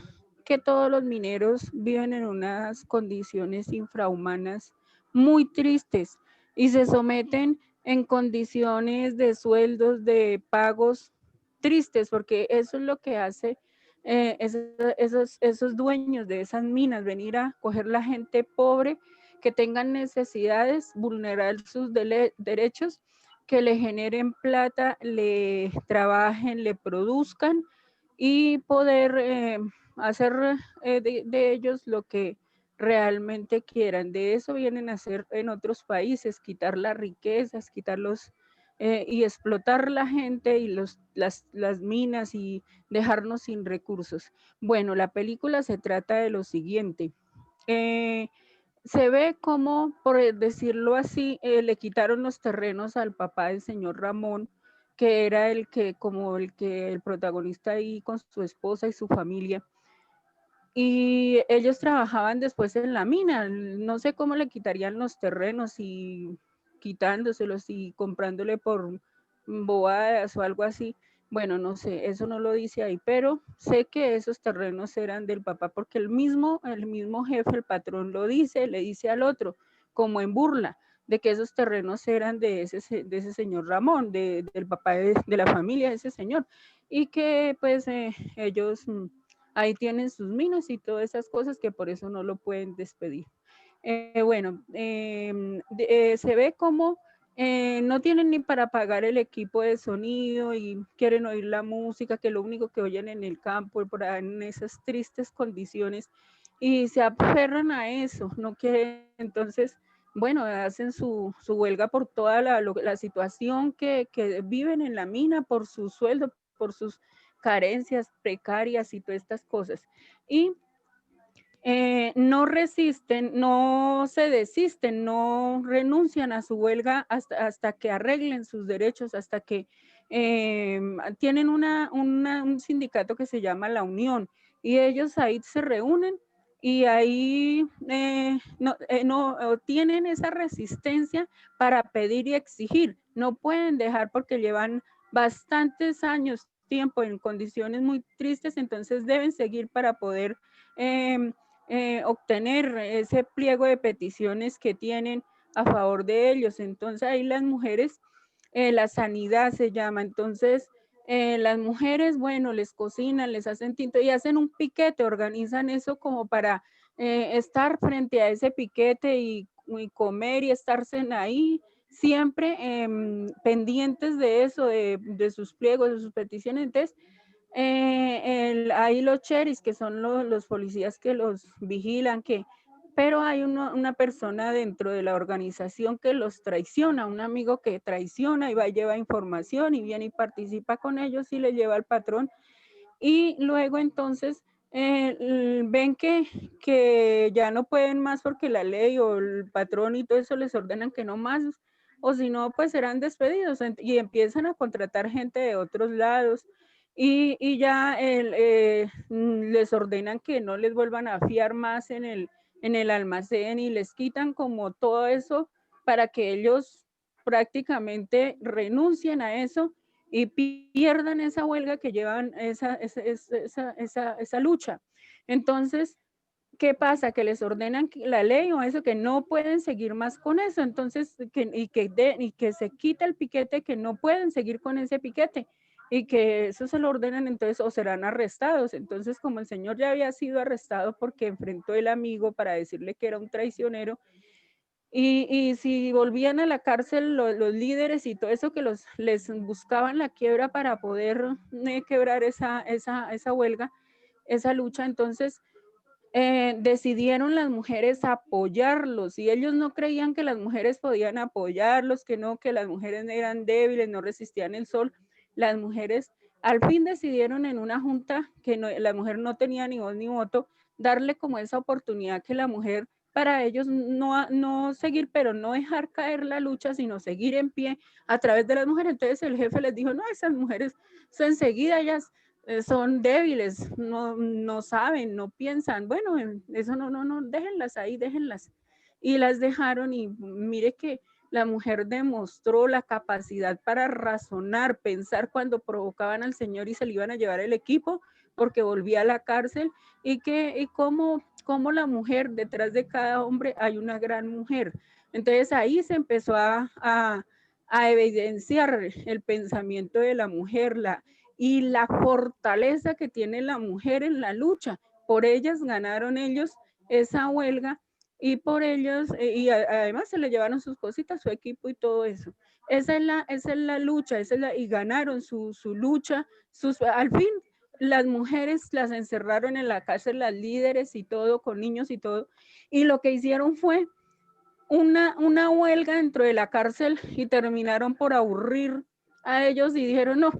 que todos los mineros viven en unas condiciones infrahumanas muy tristes y se someten en condiciones de sueldos, de pagos tristes, porque eso es lo que hace esos dueños de esas minas, venir a coger la gente pobre que tengan necesidades, vulnerar sus derechos, que le generen plata, le trabajen, le produzcan y poder hacer de ellos lo que realmente quieran. De eso vienen a hacer en otros países, quitar las riquezas, quitarlos y explotar la gente y las minas y dejarnos sin recursos. Bueno, la película se trata de lo siguiente. Se ve como, por decirlo así, le quitaron los terrenos al papá del señor Ramón, que era el protagonista ahí con su esposa y su familia. Y ellos trabajaban después en la mina. No sé cómo le quitarían los terrenos y quitándoselos y comprándole por bobadas o algo así. Bueno, no sé, eso no lo dice ahí, pero sé que esos terrenos eran del papá porque el mismo jefe, el patrón lo dice, le dice al otro, como en burla, de que esos terrenos eran de ese señor Ramón, del papá de la familia de ese señor, y que pues ellos ahí tienen sus minas y todas esas cosas que por eso no lo pueden despedir. Se ve como no tienen ni para pagar el equipo de sonido y quieren oír la música, que lo único que oyen en el campo, por ahí en esas tristes condiciones, y se aferran a eso, no quieren, entonces, bueno, hacen su huelga por toda la situación que viven en la mina, por su sueldo, por sus carencias precarias y todas estas cosas. Y no resisten, no se desisten, no renuncian a su huelga hasta que arreglen sus derechos, hasta que tienen un sindicato que se llama La Unión y ellos ahí se reúnen y ahí tienen esa resistencia para pedir y exigir. No pueden dejar porque llevan bastantes años, tiempo en condiciones muy tristes, entonces deben seguir para poder obtener ese pliego de peticiones que tienen a favor de ellos. Entonces ahí las mujeres, la sanidad se llama, entonces Las mujeres, bueno, les cocinan, les hacen tinto y hacen un piquete, organizan eso como para estar frente a ese piquete y comer y estarse ahí siempre pendientes de eso, de sus pliegos, de sus peticiones. Entonces, hay los cheris, que son los policías que los vigilan, pero hay una persona dentro de la organización que los traiciona, un amigo que traiciona y va y lleva información y viene y participa con ellos y le lleva al patrón. Y luego entonces ven que ya no pueden más porque la ley o el patrón y todo eso les ordenan que no más, o si no, pues serán despedidos y empiezan a contratar gente de otros lados. Y ya les ordenan que no les vuelvan a fiar más en el almacén y les quitan como todo eso para que ellos prácticamente renuncien a eso y pierdan esa huelga que llevan esa lucha. Entonces, ¿qué pasa? Que les ordenan la ley o eso, que no pueden seguir más con eso. Entonces, que se quita el piquete, que no pueden seguir con ese piquete y que eso se lo ordenan, entonces, o serán arrestados. Entonces, como el señor ya había sido arrestado porque enfrentó el amigo para decirle que era un traicionero, y si volvían a la cárcel los líderes y todo eso que les buscaban la quiebra para poder quebrar esa huelga, esa lucha, entonces decidieron las mujeres apoyarlos y ellos no creían que las mujeres podían apoyarlos, que las mujeres eran débiles, no resistían el sol. Las mujeres al fin decidieron en una junta que la mujer no tenía ni voz ni voto, darle como esa oportunidad que la mujer, para ellos no seguir, pero no dejar caer la lucha, sino seguir en pie a través de las mujeres. Entonces el jefe les dijo, no, esas mujeres enseguida ellas son débiles, no saben, no piensan, bueno, eso no, déjenlas ahí, déjenlas. Y las dejaron y mire que la mujer demostró la capacidad para razonar, pensar cuando provocaban al señor y se le iban a llevar el equipo porque volvía a la cárcel y cómo la mujer, detrás de cada hombre hay una gran mujer. Entonces ahí se empezó a evidenciar el pensamiento de la mujer, y la fortaleza que tiene la mujer en la lucha. Por ellas ganaron ellos esa huelga y por ellos, además se le llevaron sus cositas, su equipo y todo eso. Esa es la lucha, y ganaron su lucha. Al fin, las mujeres las encerraron en la cárcel, las líderes y todo, con niños y todo. Y lo que hicieron fue una huelga dentro de la cárcel y terminaron por aburrir a ellos y dijeron, no,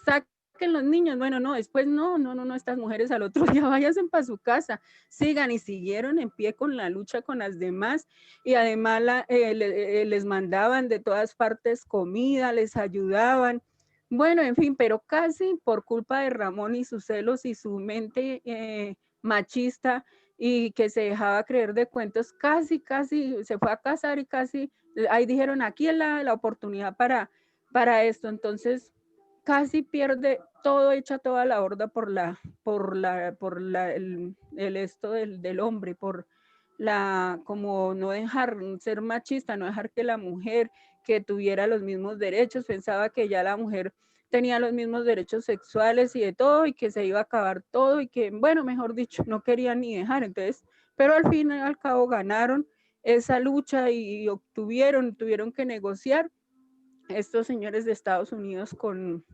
saquen los niños, bueno, no, después no, estas mujeres al otro día váyanse para su casa, sigan, y siguieron en pie con la lucha con las demás, y además les mandaban de todas partes comida, les ayudaban, bueno, en fin, pero casi por culpa de Ramón y sus celos y su mente machista, y que se dejaba creer de cuentos, casi se fue a casar y casi, ahí dijeron, aquí es la oportunidad para esto, entonces casi pierde todo, echa toda la horda por el esto del hombre, por como no dejar ser machista, no dejar que la mujer que tuviera los mismos derechos, pensaba que ya la mujer tenía los mismos derechos sexuales y de todo, y que se iba a acabar todo, y que, bueno, mejor dicho, no querían ni dejar, entonces, pero al fin y al cabo ganaron esa lucha y tuvieron que negociar estos señores de Estados Unidos con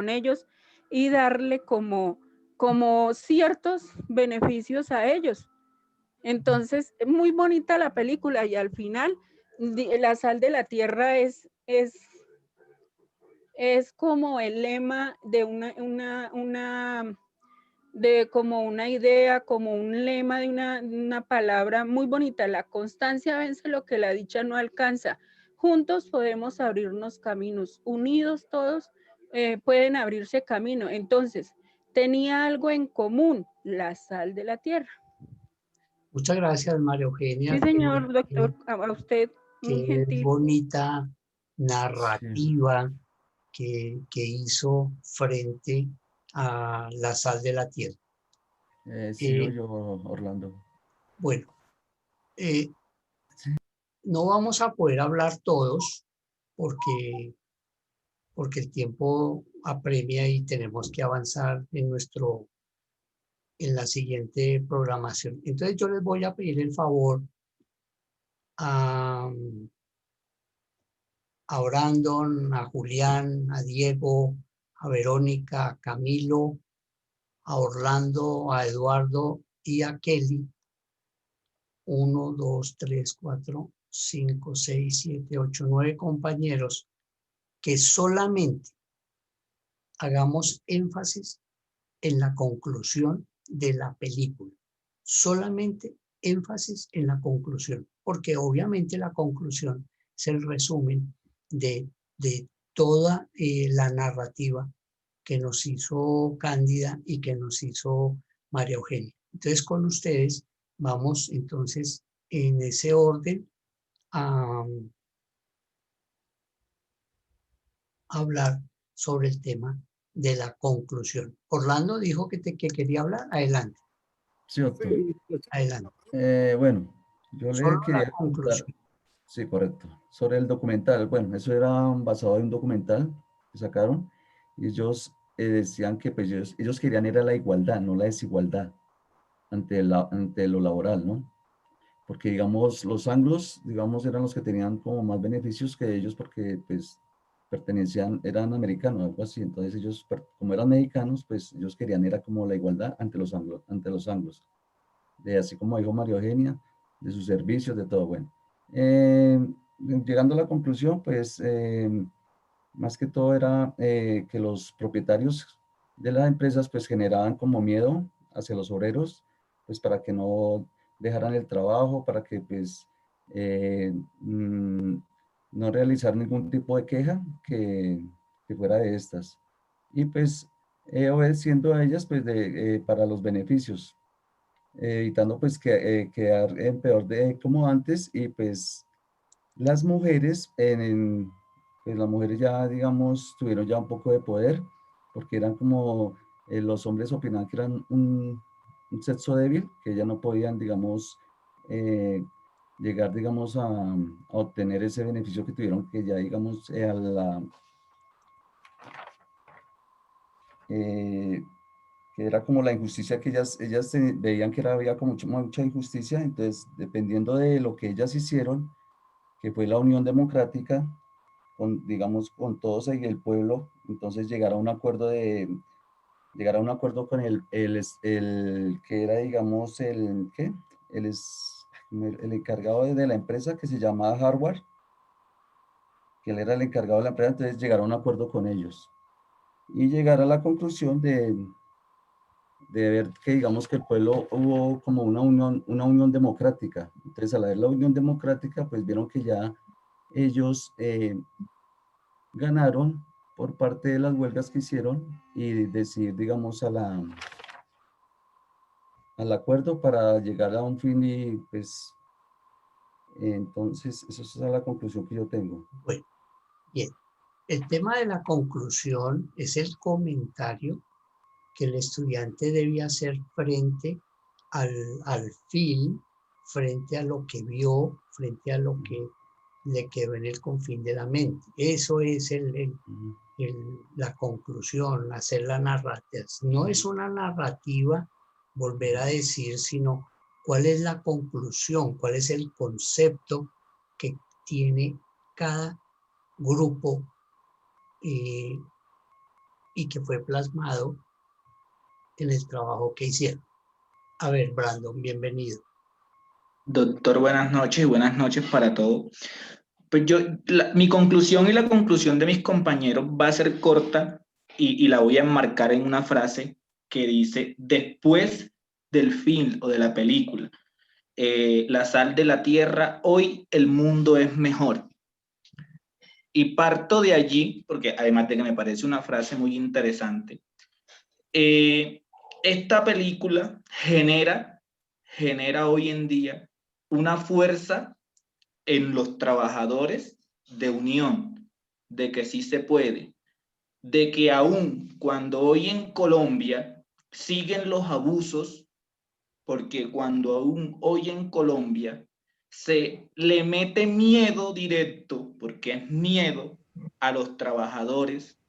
ellos y darle como ciertos beneficios a ellos. Entonces, muy bonita la película, y al final la sal de la tierra es como el lema de como una idea, como un lema de una palabra muy bonita: la constancia vence lo que la dicha no alcanza. Juntos podemos abrirnos caminos, unidos todos pueden abrirse camino. Entonces, tenía algo en común: la sal de la tierra. Muchas gracias, María Eugenia. Sí, señor doctor, a usted, muy Qué gentil. bonita narrativa que hizo frente a la sal de la tierra. Sigo yo, Orlando. Bueno, no vamos a poder hablar todos porque porque el tiempo apremia y tenemos que avanzar en la siguiente programación. Entonces yo les voy a pedir el favor a Brandon, a Julián, a Diego, a Verónica, a Camilo, a Orlando, a Eduardo y a Kelly. 1, 2, 3, 4, 5, 6, 7, 8, 9 compañeros que solamente hagamos énfasis en la conclusión de la película. Solamente énfasis en la conclusión, porque obviamente la conclusión es el resumen de toda la narrativa que nos hizo Cándida y que nos hizo María Eugenia. Entonces, con ustedes vamos entonces en ese orden a hablar sobre el tema de la conclusión. Orlando dijo que quería hablar. Adelante. Sí, doctor. Adelante. Bueno, yo le Solo quería la conclusión. Sí, correcto. Sobre el documental, bueno, eso era basado en un documental que sacaron y ellos decían que pues ellos querían era la igualdad, no la desigualdad ante lo laboral, ¿no? Porque, digamos, los anglos, digamos, eran los que tenían como más beneficios que ellos porque, pues, eran americanos, algo así. Entonces ellos, como eran mexicanos, pues ellos querían era como la igualdad ante los anglos. De así como dijo María Eugenia, de sus servicios, de todo, bueno. Llegando a la conclusión, pues, más que todo era que los propietarios de las empresas, pues, generaban como miedo hacia los obreros, pues, para que no dejaran el trabajo, para que, pues, no realizar ningún tipo de queja que fuera de estas. Y, pues, obedeciendo a ellas, pues, para los beneficios, evitando, pues, quedar en peor de como antes. Y, pues, las mujeres, pues las mujeres ya, digamos, tuvieron ya un poco de poder, porque eran como, los hombres opinaban que eran un sexo débil, que ya no podían, digamos, llegar, digamos, a obtener ese beneficio que tuvieron, que ya, digamos, que era como la injusticia que ellas veían que había como mucha injusticia. Entonces, dependiendo de lo que ellas hicieron, que fue la Unión Democrática, digamos, con todos ahí el pueblo, entonces llegar a un acuerdo con el que era, digamos, el encargado de la empresa, que se llamaba Harvard, que él era el encargado de la empresa. Entonces llegar a un acuerdo con ellos y llegar a la conclusión de ver que, digamos, que el pueblo hubo como una unión democrática. Entonces, al haber la unión democrática, pues vieron que ya ellos ganaron por parte de las huelgas que hicieron y decidir, digamos, al acuerdo para llegar a un fin. Y pues entonces esa es la conclusión que yo tengo. Bueno, bien. El tema de la conclusión es el comentario que el estudiante debe hacer frente al film, frente a lo que vio, frente a lo que le quedó en el confín de la mente. Eso es la conclusión, hacer la narrativa. No es una narrativa, volver a decir, sino cuál es la conclusión, cuál es el concepto que tiene cada grupo y que fue plasmado en el trabajo que hicieron. A ver, Brandon, bienvenido. Doctor, buenas noches y buenas noches para todos. Pues mi conclusión y la conclusión de mis compañeros va a ser corta y la voy a enmarcar en una frase que dice: después del film o de la película, La sal de la tierra, hoy el mundo es mejor. Y parto de allí, porque además de que me parece una frase muy interesante, esta película genera hoy en día una fuerza en los trabajadores de unión, de que sí se puede, de que aún cuando hoy en Colombia siguen los abusos, porque cuando aún hoy en Colombia se le mete miedo directo, porque es miedo a los trabajadores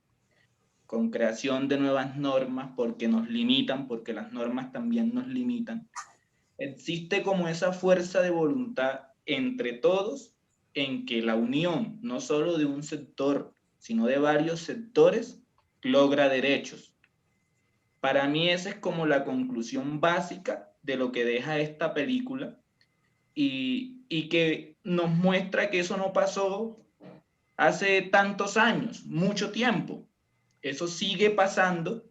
con creación de nuevas normas porque nos limitan, porque las normas también nos limitan. Existe como esa fuerza de voluntad entre todos en que la unión, no solo de un sector, sino de varios sectores, logra derechos. Para mí esa es como la conclusión básica de lo que deja esta película y que nos muestra que eso no pasó hace tantos años, mucho tiempo. Eso sigue pasando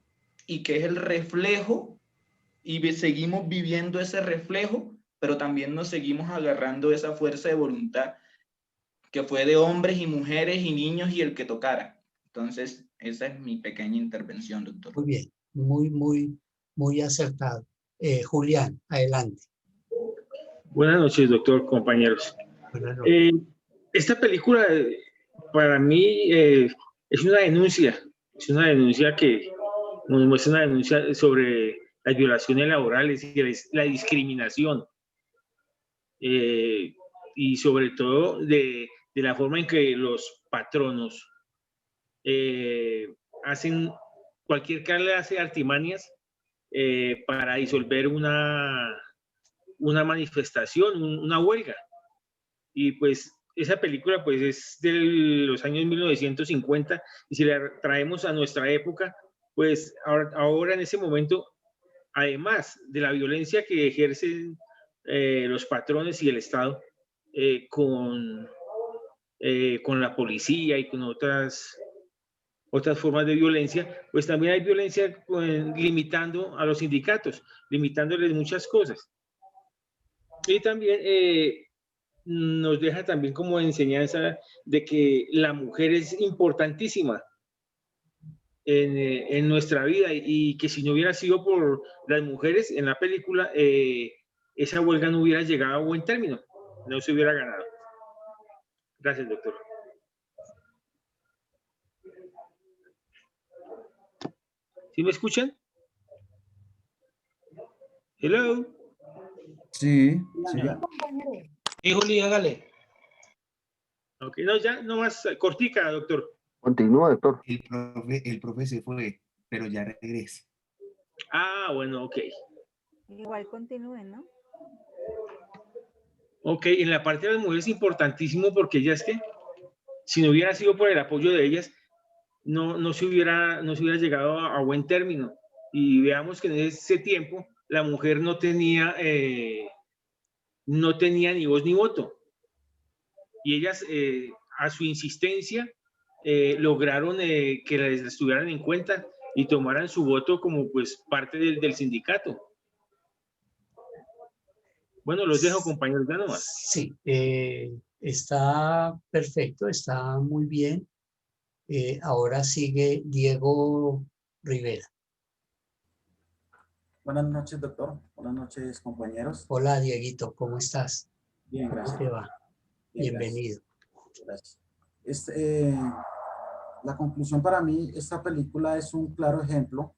y que es el reflejo y seguimos viviendo ese reflejo, pero también nos seguimos agarrando esa fuerza de voluntad que fue de hombres y mujeres y niños y el que tocara. Entonces, esa es mi pequeña intervención, doctor. Muy bien, muy acertado. Julián, adelante. Buenas noches, doctor, compañeros. Buenas noches. Esta película para mí es una denuncia que nos muestra una denuncia sobre las violaciones laborales y la discriminación y sobre todo de la forma en que los patronos hacen cualquier clase de artimañas para disolver una manifestación, una huelga. Y pues esa película pues es de los años 1950 y si la traemos a nuestra época, pues ahora en ese momento, además de la violencia que ejercen los patrones y el Estado con la policía y con otras formas de violencia, pues también hay violencia limitando a los sindicatos, limitándoles muchas cosas. Y también nos deja también como enseñanza de que la mujer es importantísima en nuestra vida y que si no hubiera sido por las mujeres en la película, esa huelga no hubiera llegado a buen término, no se hubiera ganado. Gracias, doctor. ¿Sí me escuchan? Hello. Sí, sí. Y Juli, hágale. Ok, no, ya, no más cortica, doctor. Continúa, doctor. El profe se fue, pero ya regresa. Ah, bueno, ok. Igual continúen, ¿no? Ok, en la parte de las mujeres es importantísimo porque ellas que, si no hubiera sido por el apoyo de ellas, no se hubiera llegado a buen término. Y veamos que en ese tiempo la mujer no tenía ni voz ni voto. Y ellas, a su insistencia, lograron que las tuvieran en cuenta y tomaran su voto como pues parte del sindicato. Bueno, los dejo, compañeros, ya nomás. Sí, está perfecto, está muy bien. Ahora sigue Diego Rivera. Buenas noches, doctor. Buenas noches, compañeros. Hola, Dieguito, ¿cómo estás? Bien, gracias. ¿Cómo te va? Bien, bienvenido. Gracias. La conclusión para mí, esta película es un claro ejemplo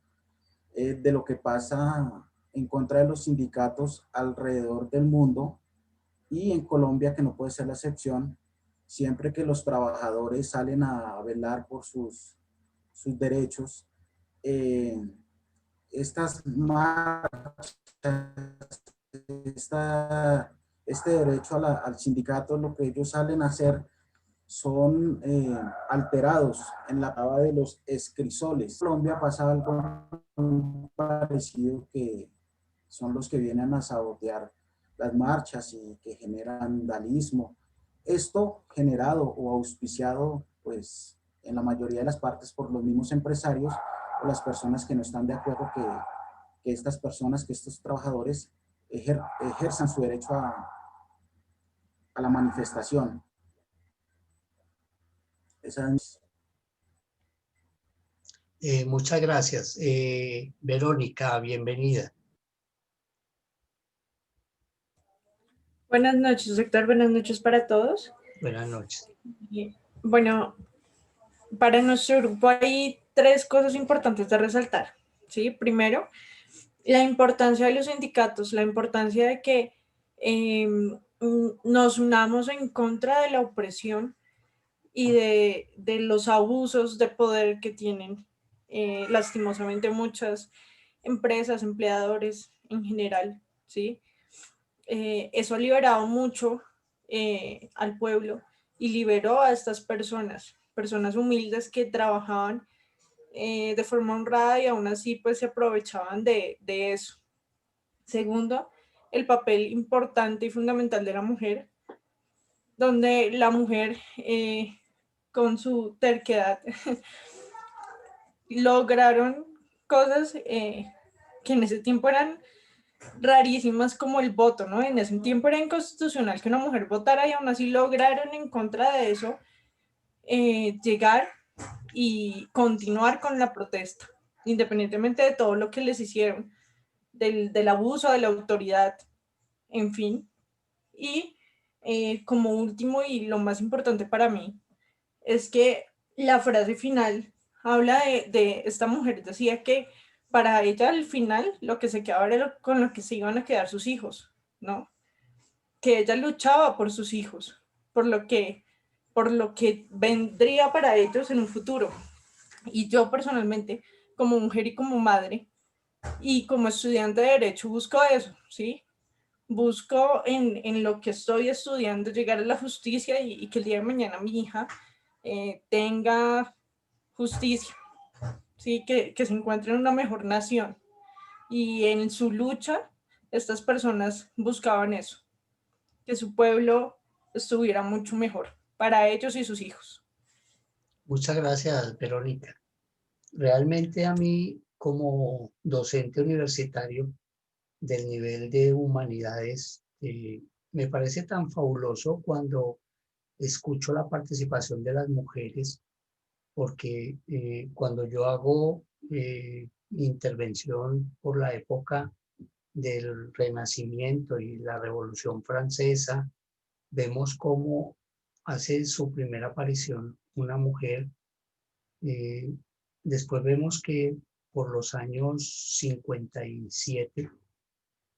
de lo que pasa en contra de los sindicatos alrededor del mundo y en Colombia, que no puede ser la excepción, siempre que los trabajadores salen a velar por sus derechos. Estas marchas, este derecho al sindicato, lo que ellos salen a hacer son alterados en la tabla de los escrisoles. En Colombia pasa algo parecido, que son los que vienen a sabotear las marchas y que generan vandalismo. Esto generado o auspiciado, pues, en la mayoría de las partes por los mismos empresarios o las personas que no están de acuerdo que estas personas, que estos trabajadores ejerzan su derecho a la manifestación. Muchas gracias. Verónica, bienvenida. Buenas noches, doctor. Buenas noches para todos. Buenas noches. Bueno, para nuestro grupo hay 3 cosas importantes de resaltar, ¿sí? Primero, la importancia de los sindicatos, la importancia de que nos unamos en contra de la opresión y de los abusos de poder que tienen lastimosamente muchas empresas, empleadores en general, ¿sí? Eso ha liberado mucho al pueblo y liberó a estas personas humildes que trabajaban de forma honrada y aún así pues se aprovechaban de eso. Segundo, el papel importante y fundamental de la mujer, donde la mujer con su terquedad lograron cosas que en ese tiempo eran rarísimas, como el voto, ¿no? En ese tiempo era inconstitucional que una mujer votara y aún así lograron en contra de eso llegar y continuar con la protesta, independientemente de todo lo que les hicieron, del abuso de la autoridad, en fin. Y como último y lo más importante para mí, es que la frase final habla de esta mujer, decía que para ella al final lo que se quedaba era con lo que se iban a quedar sus hijos, ¿no? Que ella luchaba por sus hijos, por lo que vendría para ellos en un futuro. Y yo personalmente, como mujer y como madre, y como estudiante de Derecho, busco eso, ¿sí? Busco en lo que estoy estudiando llegar a la justicia y que el día de mañana mi hija tenga justicia, ¿sí? Que se encuentre en una mejor nación. Y en su lucha, estas personas buscaban eso, que su pueblo estuviera mucho mejor para ellos y sus hijos. Muchas gracias, Verónica. Realmente a mí, como docente universitario del nivel de humanidades, me parece tan fabuloso cuando escucho la participación de las mujeres, porque cuando yo hago intervención por la época del Renacimiento y la Revolución Francesa, vemos cómo hace su primera aparición una mujer. Después vemos que por los años 57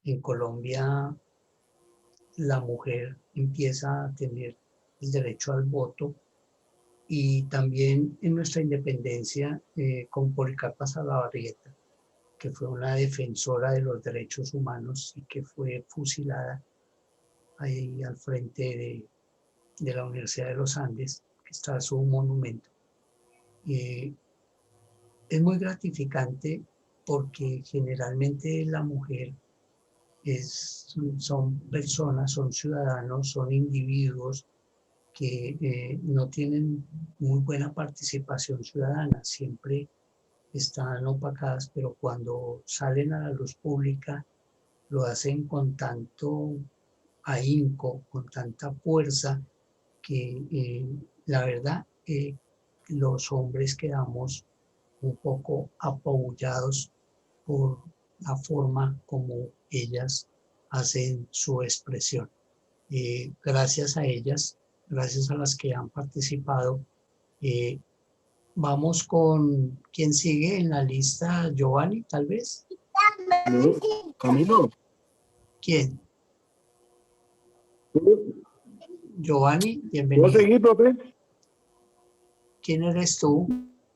en Colombia la mujer empieza a tener el derecho al voto, y también en nuestra independencia con Policarpa Salabarrieta, que fue una defensora de los derechos humanos y que fue fusilada ahí al frente de la Universidad de los Andes, que está su monumento. Es muy gratificante porque generalmente la mujer son personas, son ciudadanos, son individuos que no tienen muy buena participación ciudadana, siempre están opacadas, pero cuando salen a la luz pública lo hacen con tanto ahínco, con tanta fuerza, que la verdad los hombres quedamos un poco apabullados por la forma como ellas hacen su expresión. Gracias a ellas, gracias a las que han participado. Vamos con quien sigue en la lista, Giovanni, tal vez. Camilo. ¿Quién? Giovanni, bienvenido. ¿Puedo seguir, profe? ¿Quién eres tú?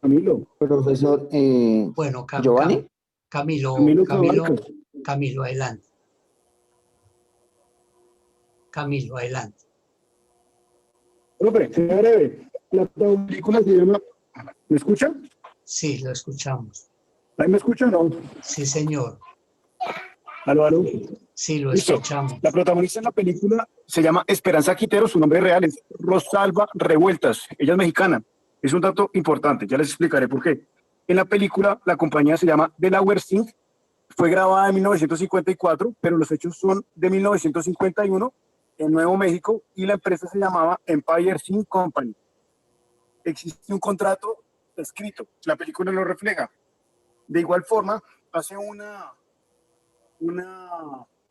Camilo. Profesor, Bueno, Giovanni. Camilo, adelante. Camilo, adelante. Profe, sea breve. La película se llama... ¿Me escuchan? Sí, lo escuchamos. ¿Ahí me escuchan o no? Sí, señor. ¿Aló? Sí, lo Listo. escuchamos. La protagonista en la película se llama Esperanza Quintero, su nombre real es Rosalba Revueltas. Ella es mexicana. Es un dato importante, ya les explicaré por qué. En la película, la compañía se llama Delaware Zinc. Fue grabada en 1954, pero los hechos son de 1951 en Nuevo México y la empresa se llamaba Empire Zinc Company. Existe un contrato escrito, la película lo refleja. De igual forma, hace una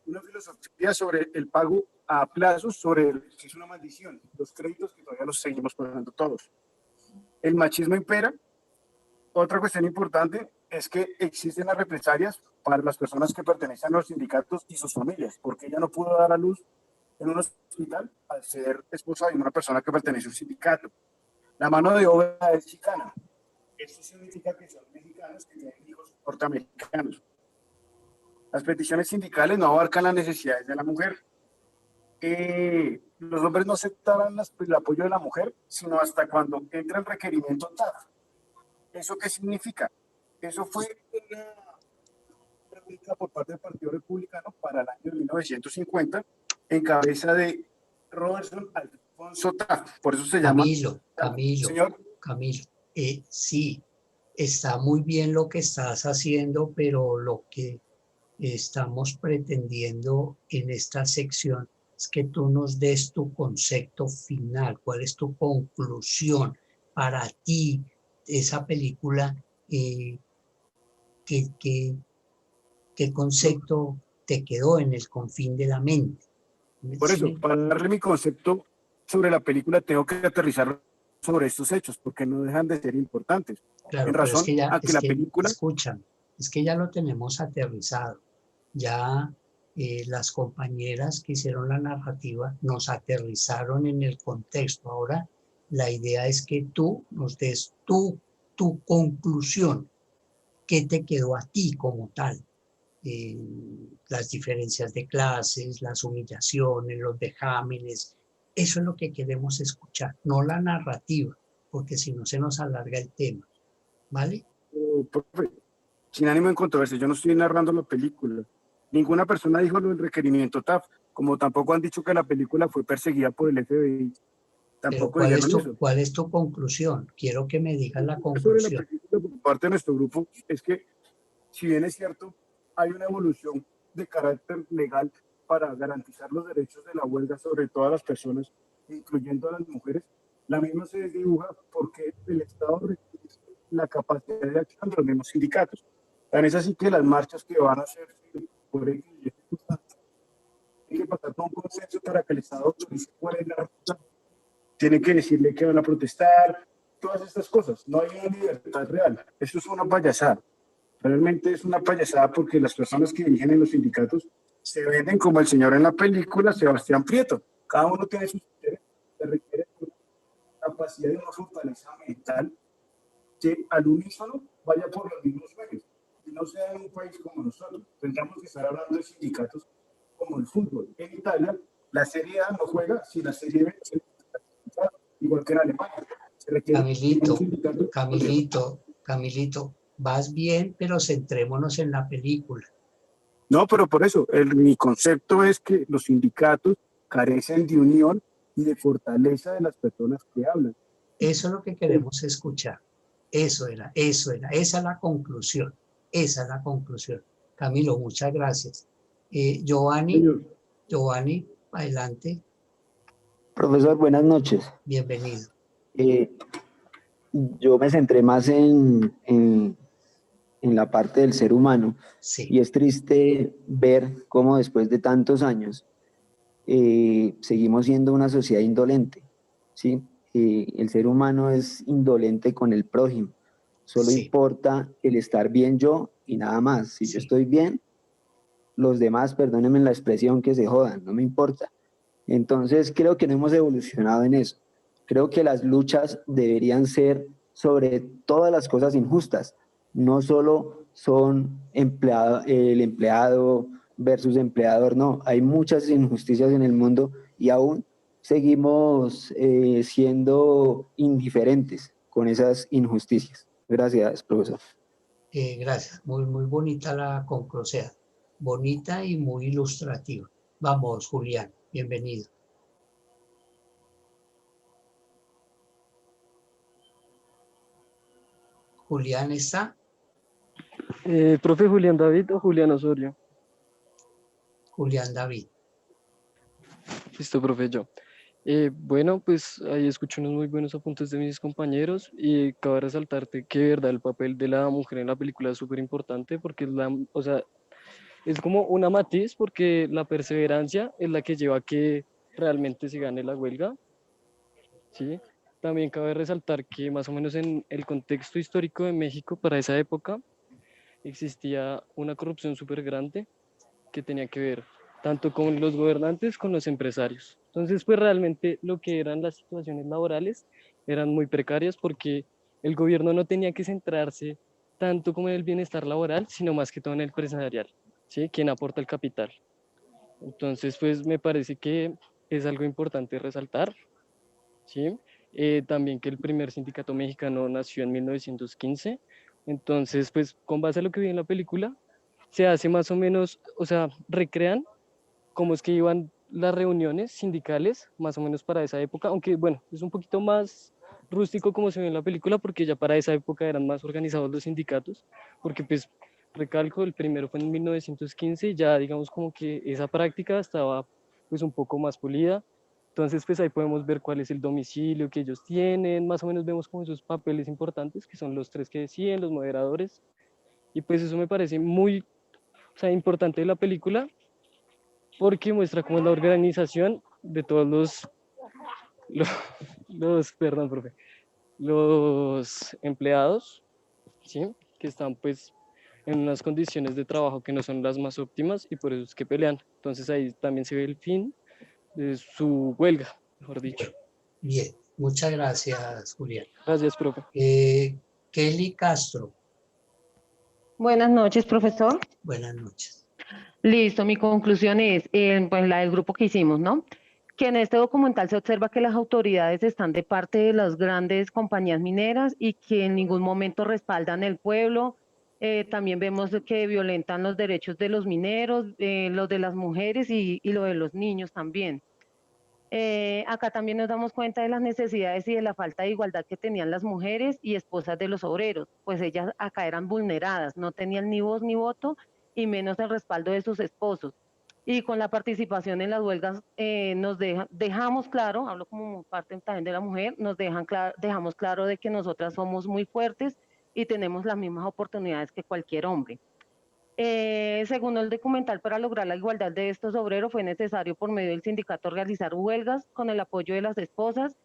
filosofía sobre el pago a plazos, que es una maldición, los créditos que todavía los seguimos pagando todos. El machismo impera. Otra cuestión importante es que existen las represalias para las personas que pertenecen a los sindicatos y sus familias, porque ella no pudo dar a luz en un hospital al ser esposa de una persona que pertenece a un sindicato. La mano de obra es chicana. Esto significa que son mexicanos que tienen hijos norteamericanos. Las peticiones sindicales no abarcan las necesidades de la mujer. Los hombres no aceptarán el apoyo de la mujer, sino hasta cuando entra el requerimiento TAF. ¿Eso qué significa? Eso fue una pregunta por parte del Partido Republicano para el año de 1950, en cabeza de Robertson Alfonso Taft. Por eso se llama... Camilo, sí, está muy bien lo que estás haciendo, pero lo que estamos pretendiendo en esta sección es que tú nos des tu concepto final, cuál es tu conclusión para ti de esa película, qué concepto te quedó en el confín de la mente. Por eso, para darle mi concepto sobre la película, tengo que aterrizar sobre estos hechos, porque no dejan de ser importantes. Claro, en razón a que la película... Escuchan, es que ya lo tenemos aterrizado. Ya las compañeras que hicieron la narrativa nos aterrizaron en el contexto. Ahora la idea es que tú nos des tu conclusión. ¿Qué te quedó a ti como tal? Las diferencias de clases, las humillaciones, los vejámenes. Eso es lo que queremos escuchar, no la narrativa, porque si no se nos alarga el tema. ¿Vale? Profe, sin ánimo de controversia, yo no estoy narrando la película. Ninguna persona dijo lo del requerimiento TAF, como tampoco han dicho que la película fue perseguida por el FBI. Tampoco ¿Cuál es tu conclusión? Quiero que me digas la conclusión. conclusión. Sobre la película, por parte de nuestro grupo, es que, si bien es cierto, hay una evolución de carácter legal para garantizar los derechos de la huelga sobre todas las personas, incluyendo a las mujeres, la misma se desdibuja porque el Estado requiere la capacidad de acción de los mismos sindicatos. Tan es así que las marchas que van a hacer por X y Y circunstancias tienen que pasar por un consenso para que el Estado autorice cuál es la ruta. Tienen que decirle que van a protestar, todas estas cosas. No hay una libertad real. Eso es una payasada. Realmente es una payasada porque las personas que dirigen en los sindicatos se venden como el señor en la película, Sebastián Prieto. Cada uno tiene sus intereses. Se requiere una capacidad de una fortaleza mental que al unísono vaya por los mismos medios. Y no sea en un país como nosotros. Tendríamos que estar hablando de sindicatos como el fútbol. En Italia, la Serie A no juega si la Serie B se igual que en Alemania. Camilito, vas bien, pero centrémonos en la película. No, pero por eso, mi concepto es que los sindicatos carecen de unión y de fortaleza de las personas que hablan. Eso es lo que queremos escuchar. Esa es la conclusión. Camilo, muchas gracias. Giovanni, adelante. Profesor, buenas noches. Bienvenido. Yo me centré más en la parte del ser humano. Sí. Y es triste ver cómo después de tantos años seguimos siendo una sociedad indolente, ¿sí? El ser humano es indolente con el prójimo. Solo importa el estar bien yo y nada más. Si yo estoy bien, los demás, perdónenme la expresión, que se jodan, no me importa. Entonces creo que no hemos evolucionado en eso. Creo que las luchas deberían ser sobre todas las cosas injustas. No solo son el empleado versus empleador, no. Hay muchas injusticias en el mundo y aún seguimos siendo indiferentes con esas injusticias. Gracias, profesor. Gracias. Muy bonita la conclusión. Bonita y muy ilustrativa. Vamos, Julián. Bienvenido. Julián, ¿está? Profe, Julián David o Julián Osorio. Julián David. Listo, profe, yo. Bueno, pues ahí escucho unos muy buenos apuntes de mis compañeros y cabe resaltarte que de verdad el papel de la mujer en la película es súper importante porque es como una matiz porque la perseverancia es la que lleva a que realmente se gane la huelga, ¿sí? También cabe resaltar que más o menos en el contexto histórico de México para esa época existía una corrupción súper grande que tenía que ver tanto con los gobernantes como con los empresarios. Entonces, pues realmente lo que eran las situaciones laborales eran muy precarias porque el gobierno no tenía que centrarse tanto como en el bienestar laboral, sino más que todo en el empresarial, ¿sí? Quien aporta el capital. Entonces, pues me parece que es algo importante resaltar, ¿sí? También que el primer sindicato mexicano nació en 1915. Entonces, pues con base a lo que vi en la película, se hace más o menos, o sea, recrean cómo es que iban las reuniones sindicales, más o menos para esa época, aunque bueno, es un poquito más rústico como se ve en la película, porque ya para esa época eran más organizados los sindicatos, porque pues recalco, el primero fue en 1915 y ya digamos como que esa práctica estaba pues un poco más pulida. Entonces pues ahí podemos ver cuál es el domicilio que ellos tienen, más o menos vemos como esos papeles importantes, que son los tres que decían, los moderadores, y pues eso me parece muy, o sea, importante de la película, porque muestra cómo es la organización de todos perdón, profe, los empleados, ¿sí? Que están pues en unas condiciones de trabajo que no son las más óptimas y por eso es que pelean. Entonces ahí también se ve el fin de su huelga, mejor dicho. Bien, muchas gracias, Julián. Gracias, profe. Kelly Castro, Buenas noches, profesor. buenas noches. Listo, mi conclusión es, pues la del grupo que hicimos, ¿no? Que en este documental se observa que las autoridades están de parte de las grandes compañías mineras y que en ningún momento respaldan el pueblo. También vemos que violentan los derechos de los mineros, los de las mujeres y lo de los niños también. Acá también nos damos cuenta de las necesidades y de la falta de igualdad que tenían las mujeres y esposas de los obreros, pues ellas acá eran vulneradas, no tenían ni voz ni voto y menos el respaldo de sus esposos. Y con la participación en las huelgas dejamos claro, hablo como parte también de la mujer, dejamos claro de que nosotras somos muy fuertes y tenemos las mismas oportunidades que cualquier hombre. Según el documental, para lograr la igualdad de estos obreros fue necesario por medio del sindicato realizar huelgas con el apoyo de las esposas,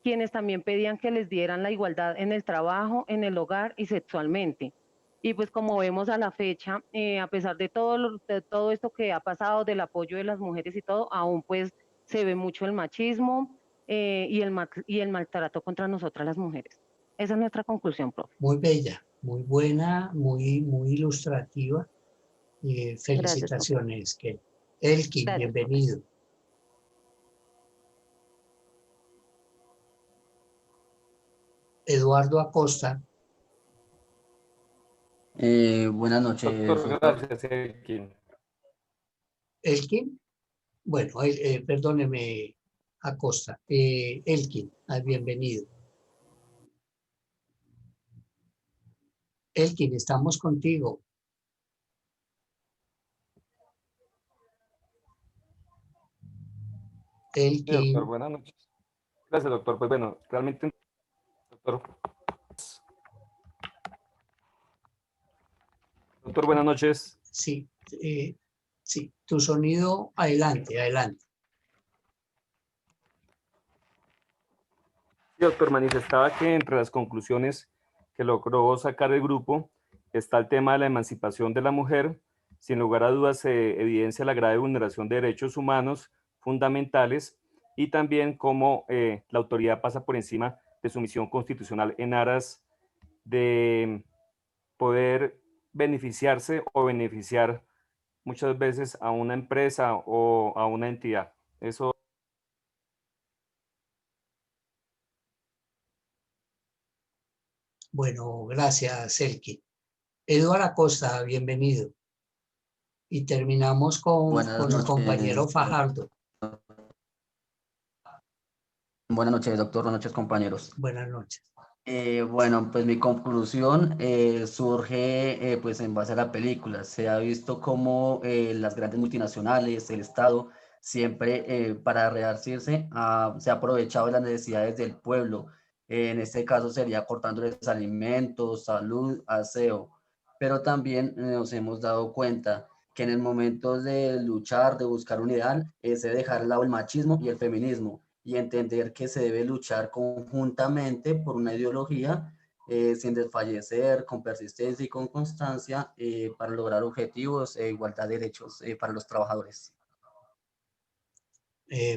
quienes también pedían que les dieran la igualdad en el trabajo, en el hogar y sexualmente. Y pues como vemos a la fecha, a pesar de todo esto que ha pasado, del apoyo de las mujeres y todo, aún pues se ve mucho el machismo y el maltrato contra nosotras las mujeres. Esa es nuestra conclusión, profe. Muy bella, muy buena, muy ilustrativa. Felicitaciones, Kelly. Elkin, Gracias, bienvenido. Eduardo Acosta. Buenas noches. Doctor, gracias, Elkin. ¿Elkin? Bueno, perdóneme, Acosta. Elkin, bienvenido. Elkin, estamos contigo. Sí, doctor, buenas noches. Gracias, doctor. Pues bueno, realmente, doctor, buenas noches. Sí, sí, tu sonido, adelante, adelante. Sí, doctor, manifestaba que entre las conclusiones que logró sacar el grupo está el tema de la emancipación de la mujer. Sin lugar a dudas se evidencia la grave vulneración de derechos humanos fundamentales y también cómo la autoridad pasa por encima de su misión constitucional en aras de poder beneficiarse o beneficiar muchas veces a una empresa o a una entidad. Eso. Bueno, gracias, Elkin. Eduardo Acosta, bienvenido. Y terminamos con el compañero Fajardo. Buenas noches, doctor. Buenas noches, compañeros. Buenas noches. Bueno, pues mi conclusión surge pues en base a la película. Se ha visto como las grandes multinacionales, el Estado, siempre para rearcirse se ha aprovechado de las necesidades del pueblo. En este caso sería cortándoles alimentos, salud, aseo. Pero también nos hemos dado cuenta que en el momento de luchar, de buscar un ideal, es de dejar al lado el machismo y el feminismo y entender que se debe luchar conjuntamente por una ideología sin desfallecer, con persistencia y con constancia para lograr objetivos e igualdad de derechos para los trabajadores.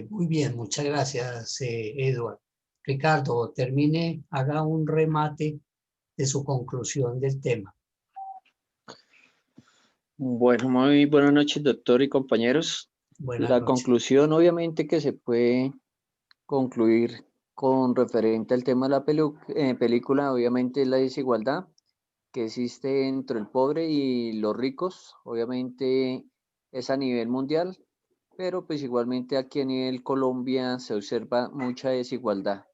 Muy bien, muchas gracias, Eduardo. Ricardo, termine, haga un remate de su conclusión del tema. Bueno, muy buenas noches, doctor y compañeros. Buenas La noches. conclusión, obviamente, que se puede concluir con referente al tema de la película, obviamente, es la desigualdad que existe entre el pobre y los ricos. Obviamente, es a nivel mundial, pero pues igualmente aquí a nivel Colombia se observa mucha desigualdad.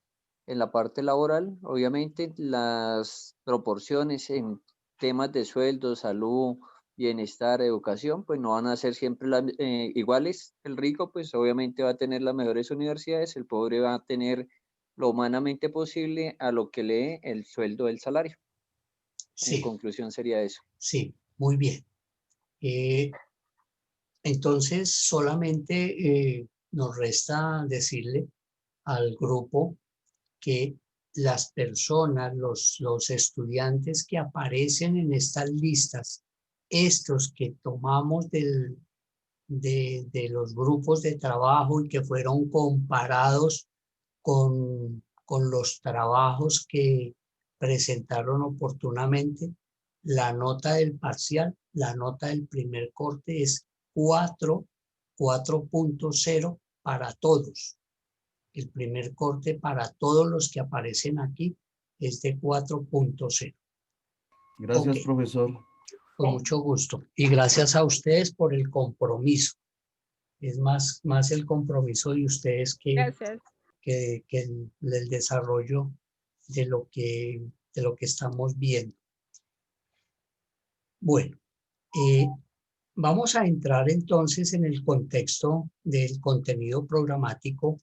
En la parte laboral, obviamente, las proporciones en temas de sueldo, salud, bienestar, educación, pues no van a ser siempre iguales. El rico, pues obviamente va a tener las mejores universidades, el pobre va a tener lo humanamente posible a lo que lee el sueldo del salario. En Sí, conclusión sería eso. sí, muy bien. Entonces, solamente nos resta decirle al grupo que las personas, los estudiantes que aparecen en estas listas, estos que tomamos de los grupos de trabajo y que fueron comparados con los trabajos que presentaron oportunamente, la nota del parcial, la nota del primer corte es 4.0 para todos. El primer corte para todos los que aparecen aquí es de 4.0. Gracias, Okay. profesor. Con mucho gusto. Y gracias a ustedes por el compromiso. Es más el compromiso de ustedes que el desarrollo de lo que estamos viendo. Bueno, vamos a entrar entonces en el contexto del contenido programático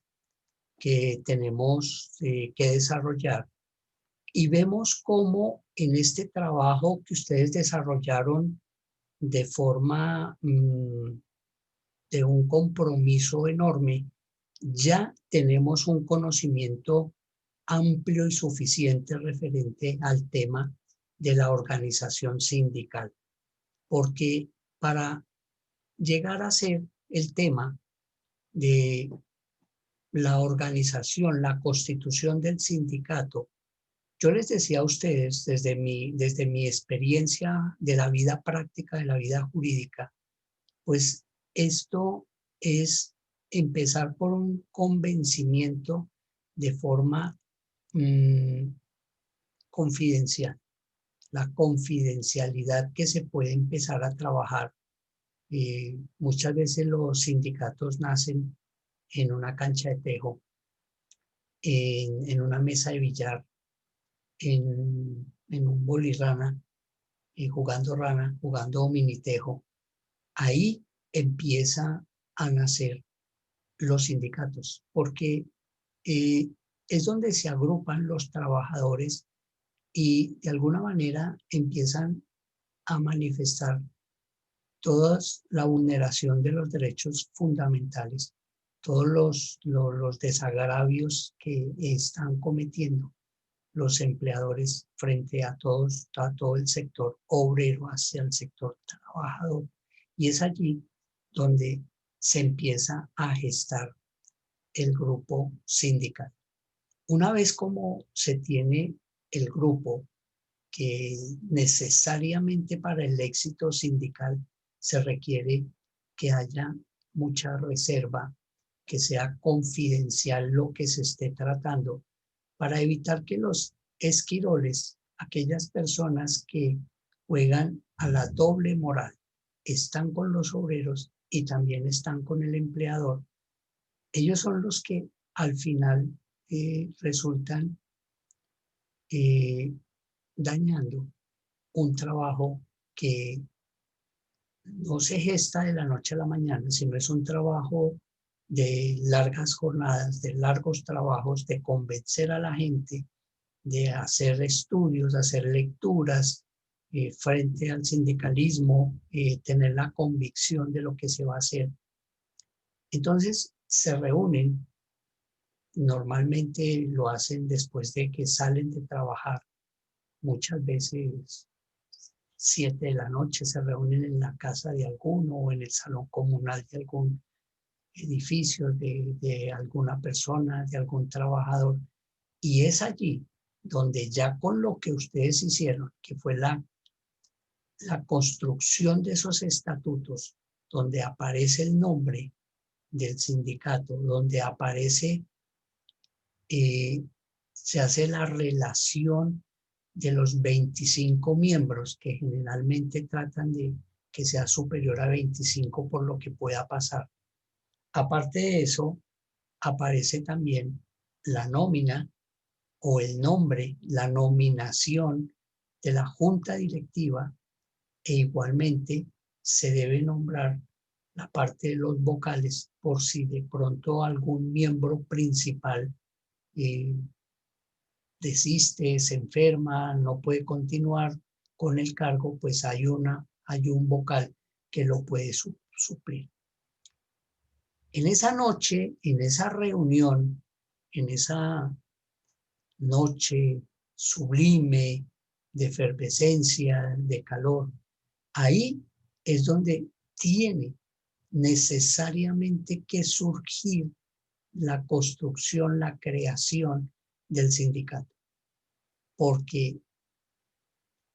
que tenemos que desarrollar y vemos cómo en este trabajo que ustedes desarrollaron de forma de un compromiso enorme, ya tenemos un conocimiento amplio y suficiente referente al tema de la organización sindical, porque para llegar a ser el tema de la organización, la constitución del sindicato, yo les decía a ustedes desde mi experiencia de la vida práctica, de la vida jurídica, pues esto es empezar por un convencimiento de forma confidencial. La confidencialidad que se puede empezar a trabajar. Muchas veces los sindicatos nacen en una cancha de tejo, en una mesa de billar, en un bolirrana, jugando minitejo. Ahí empieza a nacer los sindicatos, porque es donde se agrupan los trabajadores y de alguna manera empiezan a manifestar toda la vulneración de los derechos fundamentales, todos los desagravios que están cometiendo los empleadores frente a todo el sector obrero hacia el sector trabajador. Y es allí donde se empieza a gestar el grupo sindical. Una vez como se tiene el grupo, que necesariamente para el éxito sindical se requiere que haya mucha reserva, que sea confidencial lo que se esté tratando, para evitar que los esquiroles, aquellas personas que juegan a la doble moral, están con los obreros y también están con el empleador, ellos son los que al final resultan dañando un trabajo que no se gesta de la noche a la mañana, sino es un trabajo de largas jornadas, de largos trabajos, de convencer a la gente, de hacer estudios, hacer lecturas frente al sindicalismo, tener la convicción de lo que se va a hacer. Entonces se reúnen, normalmente lo hacen después de que salen de trabajar, muchas veces 7 de la noche se reúnen en la casa de alguno o en el salón comunal de algún edificio, de alguna persona, de algún trabajador, Y es allí donde ya con lo que ustedes hicieron, que fue la construcción de esos estatutos, donde aparece el nombre del sindicato, donde aparece, se hace la relación de los 25 miembros, que generalmente tratan de que sea superior a 25 por lo que pueda pasar. Aparte de eso, aparece también la nómina o el nombre, la nominación de la junta directiva, e igualmente se debe nombrar la parte de los vocales por si de pronto algún miembro principal desiste, se enferma, no puede continuar con el cargo, pues hay un vocal que lo puede suplir. En esa noche, en esa reunión, en esa noche sublime de efervescencia, de calor, ahí es donde tiene necesariamente que surgir la construcción, la creación del sindicato. Porque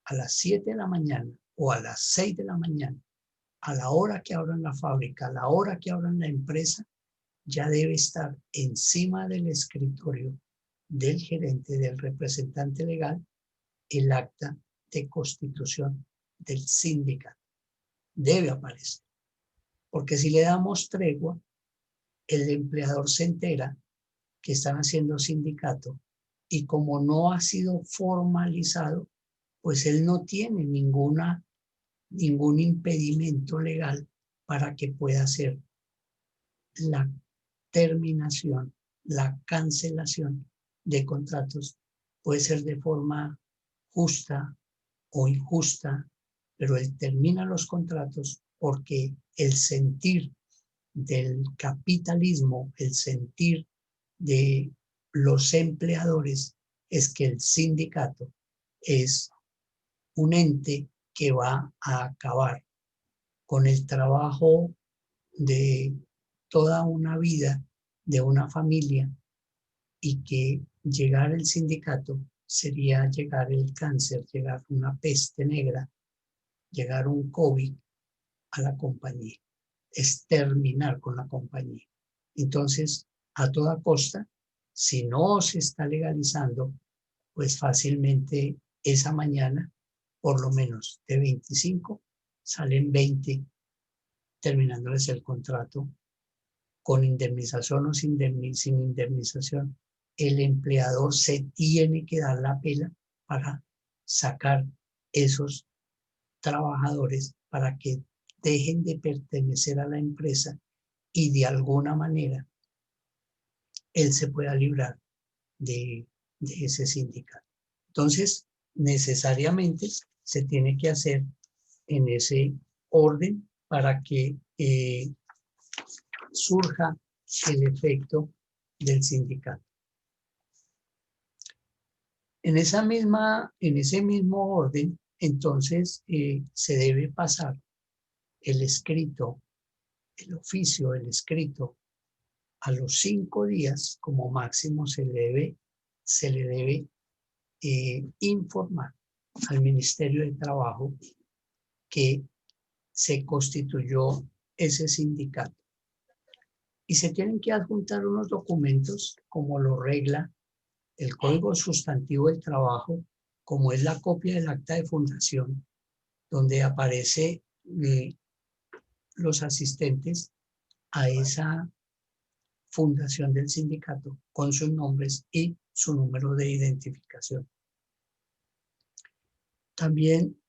a las 7 de la mañana o a las 6 de la mañana, a la hora que abran la fábrica, a la hora que abran la empresa, ya debe estar encima del escritorio del gerente, del representante legal, el acta de constitución del sindicato. Debe aparecer. Porque si le damos tregua, el empleador se entera que están haciendo sindicato y como no ha sido formalizado, pues él no tiene ningún impedimento legal para que pueda hacer la terminación, la cancelación de contratos. Puede ser de forma justa o injusta, pero él termina los contratos porque el sentir del capitalismo, el sentir de los empleadores es que el sindicato es un ente que va a acabar con el trabajo de toda una vida, de una familia, y que llegar el sindicato sería llegar el cáncer, llegar una peste negra, llegar un COVID a la compañía, es terminar con la compañía. Entonces, a toda costa, si no se está legalizando, pues fácilmente esa mañana, por lo menos de 25, salen 20 terminándoles el contrato con indemnización o sin indemnización. El empleador se tiene que dar la pela para sacar esos trabajadores para que dejen de pertenecer a la empresa y de alguna manera él se pueda librar de ese sindicato. Entonces, necesariamente se tiene que hacer en ese orden para que surja el efecto del sindicato. En ese mismo orden, entonces, se debe pasar el escrito, el oficio, el escrito, a los 5 días como máximo se le debe informar al Ministerio de Trabajo que se constituyó ese sindicato. Y se tienen que adjuntar unos documentos como lo regla el Código Sustantivo del Trabajo, como es la copia del acta de fundación, donde aparece los asistentes a esa fundación del sindicato con sus nombres y su número de identificación. También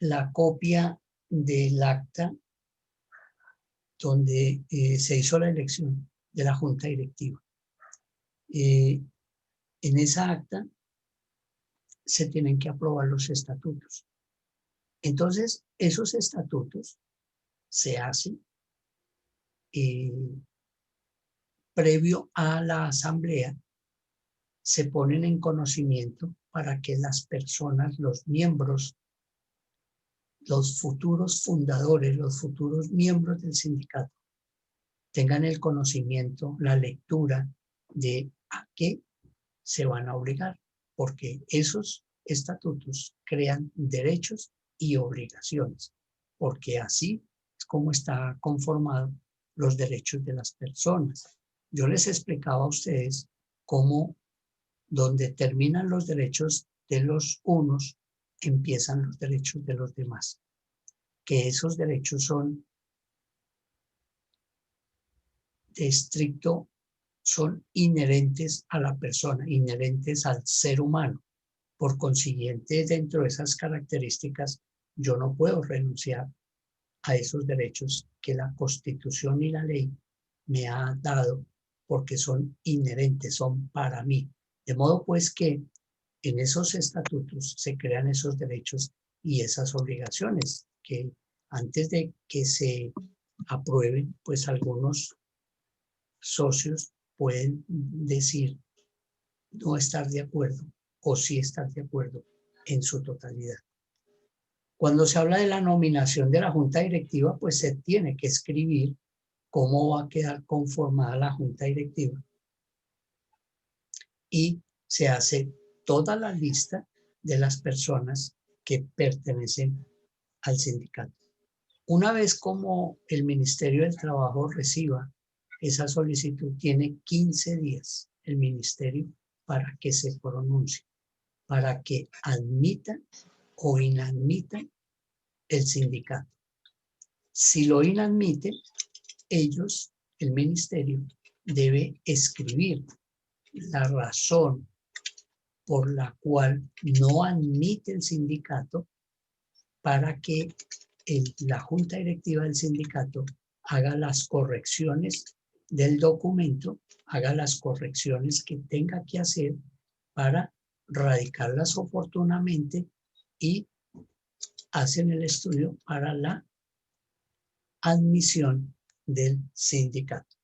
la copia del acta donde se hizo la elección de la junta directiva. En esa acta se tienen que aprobar los estatutos. Entonces, esos estatutos se hacen previo a la asamblea, se ponen en conocimiento para que las personas, los miembros, los futuros fundadores, los futuros miembros del sindicato tengan el conocimiento, la lectura de ¿A qué se van a obligar? Porque esos estatutos crean derechos y obligaciones, porque así es como está conformado los derechos de las personas. Yo les explicaba a ustedes cómo donde terminan los derechos de los unos, empiezan los derechos de los demás. Que esos derechos son de estricto, son inherentes a la persona, inherentes al ser humano. Por consiguiente, dentro de esas características, yo no puedo renunciar a esos derechos que la Constitución y la ley me ha dado, porque son inherentes, son para mí. De modo pues que en esos estatutos se crean esos derechos y esas obligaciones que antes de que se aprueben, pues algunos socios pueden decir no estar de acuerdo o sí estar de acuerdo en su totalidad. Cuando se habla de la nominación de la junta directiva, pues se tiene que escribir cómo va a quedar conformada la junta directiva y se hace toda la lista de las personas que pertenecen al sindicato. Una vez como el Ministerio del Trabajo reciba esa solicitud, tiene 15 días el ministerio para que se pronuncie, para que admitan o inadmitan el sindicato. Si lo inadmiten, ellos, el ministerio, debe escribir la razón por la cual no admite el sindicato para que la junta directiva del sindicato haga las correcciones del documento, haga las correcciones que tenga que hacer para radicarlas oportunamente y hacen el estudio para la admisión del sindicato.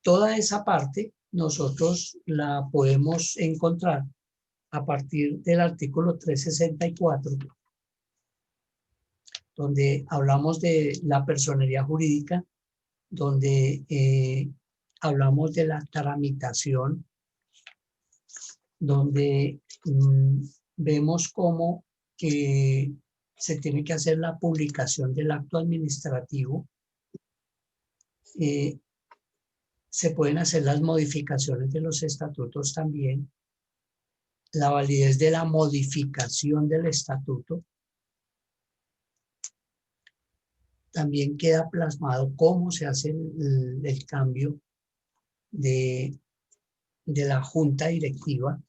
Toda esa parte nosotros la podemos encontrar a partir del artículo 364, donde hablamos de la personería jurídica, donde hablamos de la tramitación, donde vemos cómo que se tiene que hacer la publicación del acto administrativo. Se pueden hacer las modificaciones de los estatutos también, la validez de la modificación del estatuto. También queda plasmado cómo se hace el cambio de la junta directiva.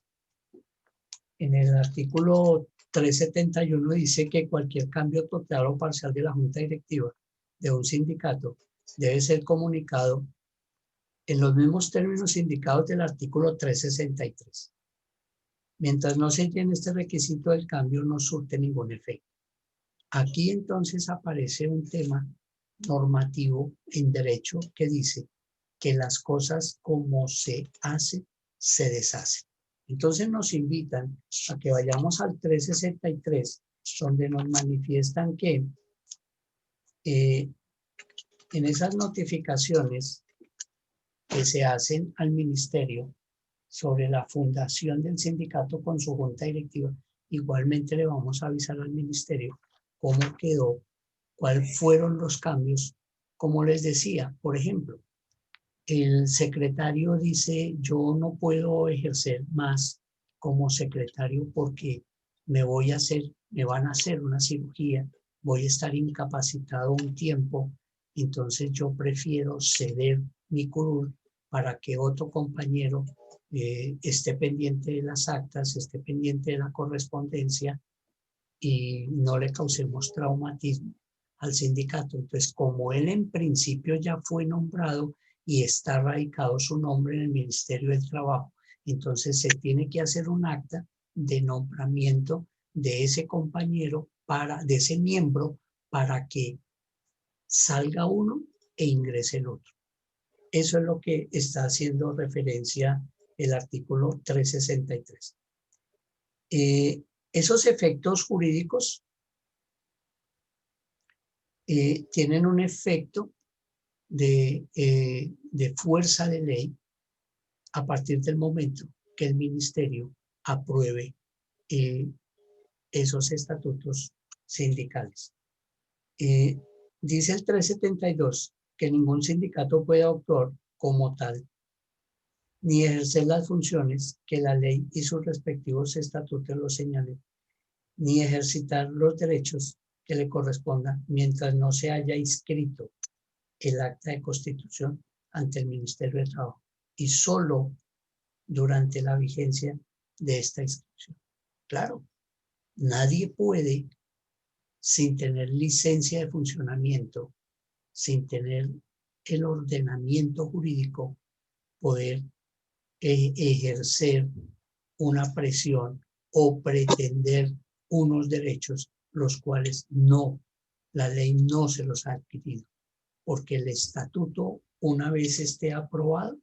En el artículo 371 dice que cualquier cambio total o parcial de la junta directiva de un sindicato debe ser comunicado en los mismos términos indicados del artículo 363. Mientras no se llene este requisito, del cambio no surte ningún efecto. Aquí entonces aparece un tema normativo en derecho que dice que las cosas como se hacen, se deshacen. Entonces nos invitan a que vayamos al 363, donde nos manifiestan que en esas notificaciones que se hacen al ministerio sobre la fundación del sindicato con su junta directiva, igualmente le vamos a avisar al ministerio cómo quedó, cuáles fueron los cambios. Como les decía, por ejemplo, el secretario dice, yo no puedo ejercer más como secretario porque me van a hacer una cirugía, voy a estar incapacitado un tiempo, entonces yo prefiero ceder mi curul para que otro compañero esté pendiente de las actas, esté pendiente de la correspondencia y no le causemos traumatismo al sindicato. Entonces, como él en principio ya fue nombrado y está radicado su nombre en el Ministerio del Trabajo, entonces se tiene que hacer un acta de nombramiento de ese compañero, de ese miembro, para que salga uno e ingrese el otro. Eso es lo que está haciendo referencia el artículo 363. Esos efectos jurídicos tienen un efecto de fuerza de ley a partir del momento que el ministerio apruebe esos estatutos sindicales. Dice el 372 que ningún sindicato puede actuar como tal ni ejercer las funciones que la ley y sus respectivos estatutos lo señalen, ni ejercitar los derechos que le correspondan mientras no se haya inscrito el acta de constitución ante el Ministerio de Trabajo y solo durante la vigencia de esta inscripción. Claro, nadie puede, sin tener licencia de funcionamiento, sin tener el ordenamiento jurídico, poder ejercer una presión o pretender unos derechos los cuales no, la ley no se los ha adquirido, porque el estatuto, una vez esté aprobado,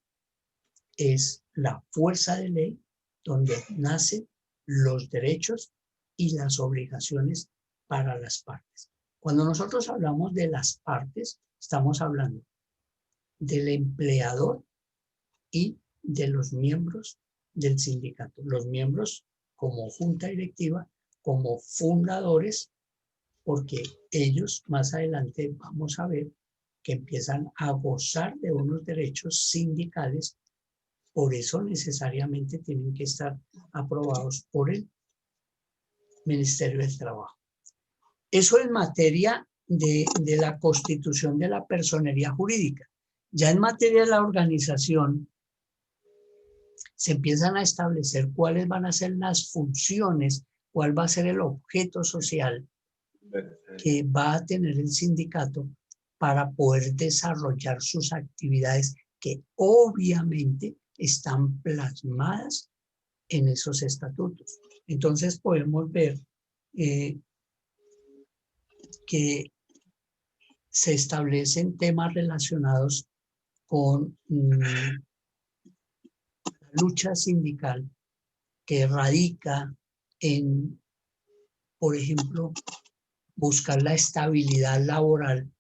es la fuerza de ley donde nacen los derechos y las obligaciones para las partes. Cuando nosotros hablamos de las partes, estamos hablando del empleador y de los miembros del sindicato. Los miembros como junta directiva, como fundadores, porque ellos más adelante vamos a ver que empiezan a gozar de unos derechos sindicales, por eso necesariamente tienen que estar aprobados por el Ministerio del Trabajo. Eso en materia de la constitución de la personería jurídica. Ya en materia de la organización, se empiezan a establecer cuáles van a ser las funciones, cuál va a ser el objeto social que va a tener el sindicato para poder desarrollar sus actividades que obviamente están plasmadas en esos estatutos. Entonces podemos ver que se establecen temas relacionados con la lucha sindical que radica en, por ejemplo, buscar la estabilidad laboral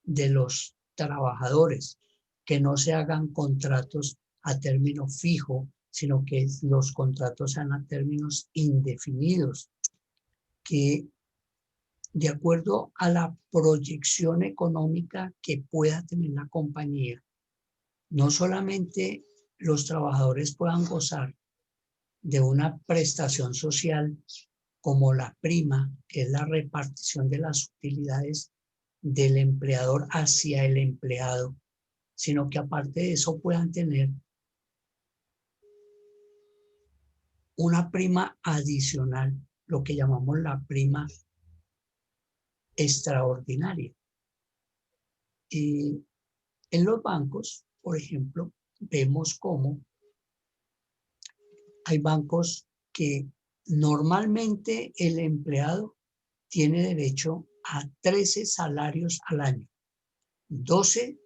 de los trabajadores, que no se hagan contratos a término fijo, sino que los contratos sean a términos indefinidos, que de acuerdo a la proyección económica que pueda tener la compañía, no solamente los trabajadores puedan gozar de una prestación social como la prima, que es la repartición de las utilidades del empleador hacia el empleado, sino que aparte de eso puedan tener una prima adicional, lo que llamamos la prima extraordinaria. Y en los bancos, por ejemplo, vemos cómo hay bancos que normalmente el empleado tiene derecho a 13 salarios al año, 12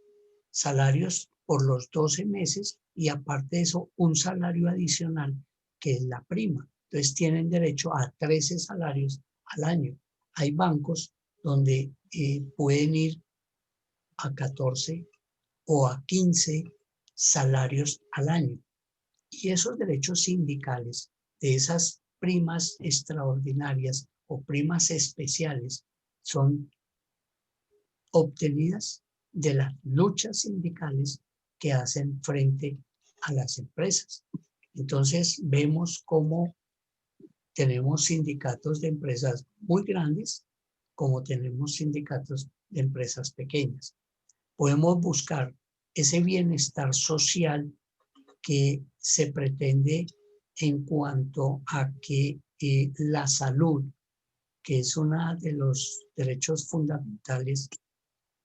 salarios por los 12 meses y aparte de eso un salario adicional que es la prima. Entonces tienen derecho a 13 salarios al año. Hay bancos donde pueden ir a 14 o a 15 salarios al año. Y esos derechos sindicales de esas primas extraordinarias o primas especiales son obtenidas de las luchas sindicales que hacen frente a las empresas. Entonces vemos cómo tenemos sindicatos de empresas muy grandes, como tenemos sindicatos de empresas pequeñas. Podemos buscar ese bienestar social que se pretende en cuanto a que la salud, que es uno de los derechos fundamentales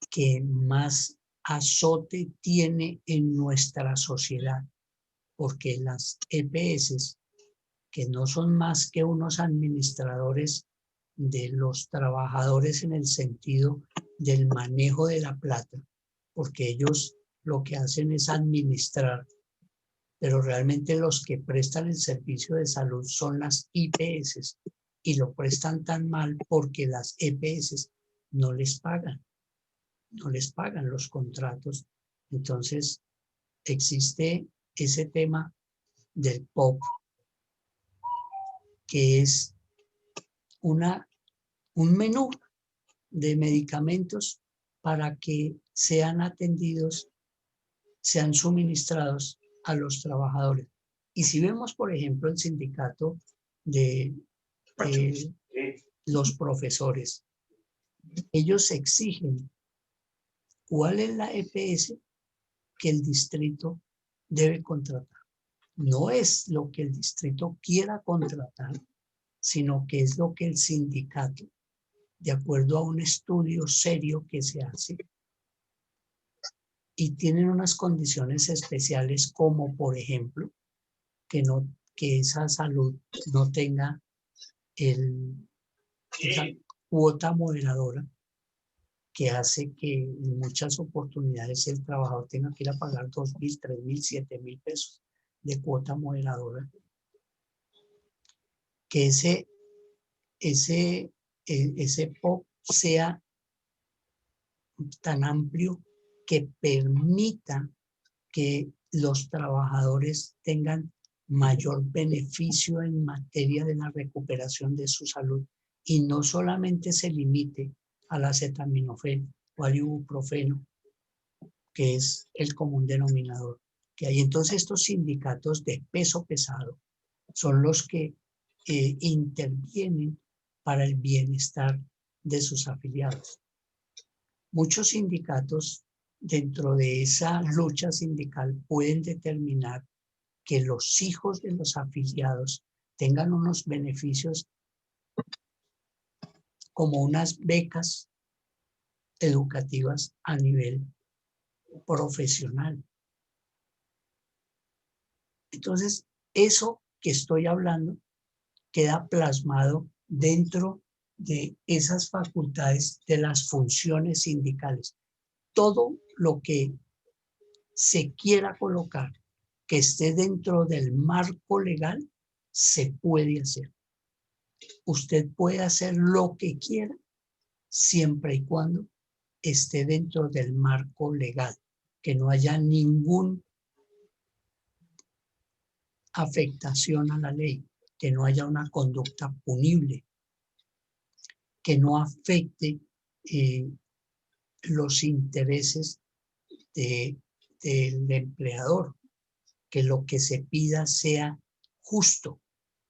que más azote tiene en nuestra sociedad, porque las EPS, que no son más que unos administradores de los trabajadores en el sentido del manejo de la plata, porque ellos lo que hacen es administrar, pero realmente los que prestan el servicio de salud son las IPS y lo prestan tan mal porque las EPS no les pagan los contratos. Entonces existe ese tema del POP, que es un menú de medicamentos para que sean atendidos, sean suministrados a los trabajadores. Y si vemos, por ejemplo, el sindicato de los profesores, ellos exigen cuál es la EPS que el distrito debe contratar. No es lo que el distrito quiera contratar, sino que es lo que el sindicato, de acuerdo a un estudio serio que se hace, y tienen unas condiciones especiales como, por ejemplo, que esa salud no tenga esa cuota moderadora que hace que en muchas oportunidades el trabajador tenga que ir a pagar 2.000, 3.000, 7.000 pesos de cuota moderadora. Que ese POP sea tan amplio que permita que los trabajadores tengan mayor beneficio en materia de la recuperación de su salud y no solamente se limite al acetaminofén o al ibuprofeno, que es el común denominador que hay. Entonces estos sindicatos de peso pesado son los que intervienen para el bienestar de sus afiliados. Muchos sindicatos dentro de esa lucha sindical pueden determinar que los hijos de los afiliados tengan unos beneficios como unas becas educativas a nivel profesional. Entonces, eso que estoy hablando queda plasmado dentro de esas facultades de las funciones sindicales. Todo lo que se quiera colocar que esté dentro del marco legal se puede hacer. Usted puede hacer lo que quiera siempre y cuando esté dentro del marco legal, que no haya ninguna afectación a la ley, que no haya una conducta punible, que no afecte los intereses del empleador, que lo que se pida sea justo,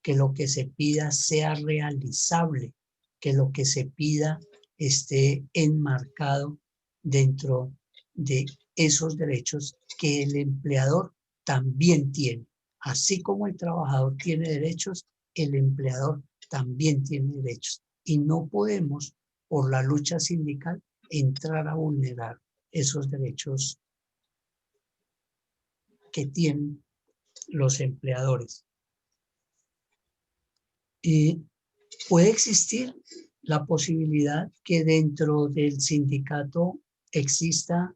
que lo que se pida sea realizable, que lo que se pida esté enmarcado dentro de esos derechos que el empleador también tiene. Así como el trabajador tiene derechos, el empleador también tiene derechos. Y no podemos, por la lucha sindical, entrar a vulnerar esos derechos que tienen los empleadores. Y puede existir la posibilidad que dentro del sindicato exista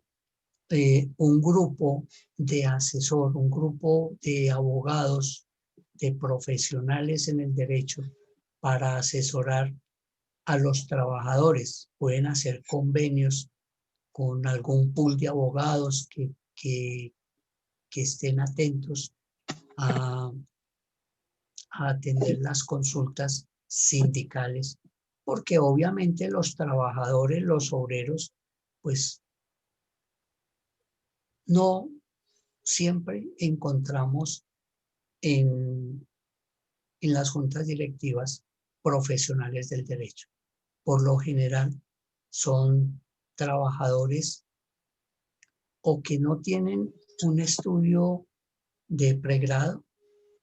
un grupo de asesor, un grupo de abogados, de profesionales en el derecho para asesorar a los trabajadores. Pueden hacer convenios con algún pool de abogados que estén atentos a atender las consultas sindicales, porque obviamente los trabajadores, los obreros, pues no siempre encontramos en las juntas directivas profesionales del derecho. Por lo general son trabajadores o que no tienen un estudio de pregrado,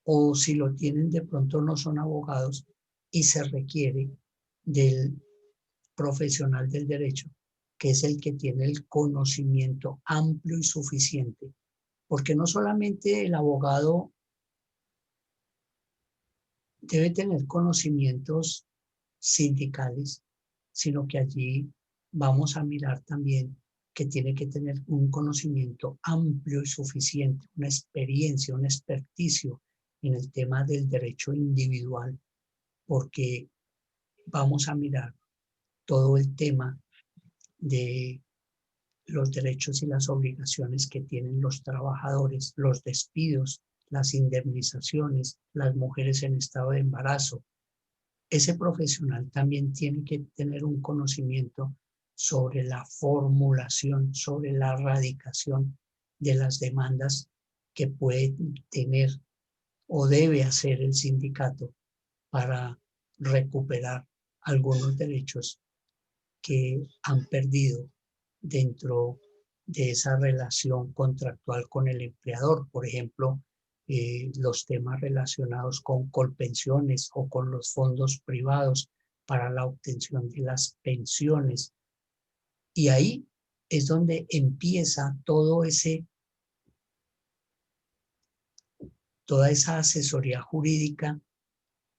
o si lo tienen de pronto no son abogados y se requiere del profesional del derecho, que es el que tiene el conocimiento amplio y suficiente, porque no solamente el abogado debe tener conocimientos sindicales, sino que allí vamos a mirar también que tiene que tener un conocimiento amplio y suficiente, una experiencia, un experticio en el tema del derecho individual, porque vamos a mirar todo el tema de los derechos y las obligaciones que tienen los trabajadores, los despidos, las indemnizaciones, las mujeres en estado de embarazo. Ese profesional también tiene que tener un conocimiento sobre la formulación, sobre la erradicación de las demandas que puede tener o debe hacer el sindicato para recuperar algunos derechos que han perdido dentro de esa relación contractual con el empleador. Por ejemplo, los temas relacionados con colpensiones o con los fondos privados para la obtención de las pensiones. Y ahí es donde empieza toda esa asesoría jurídica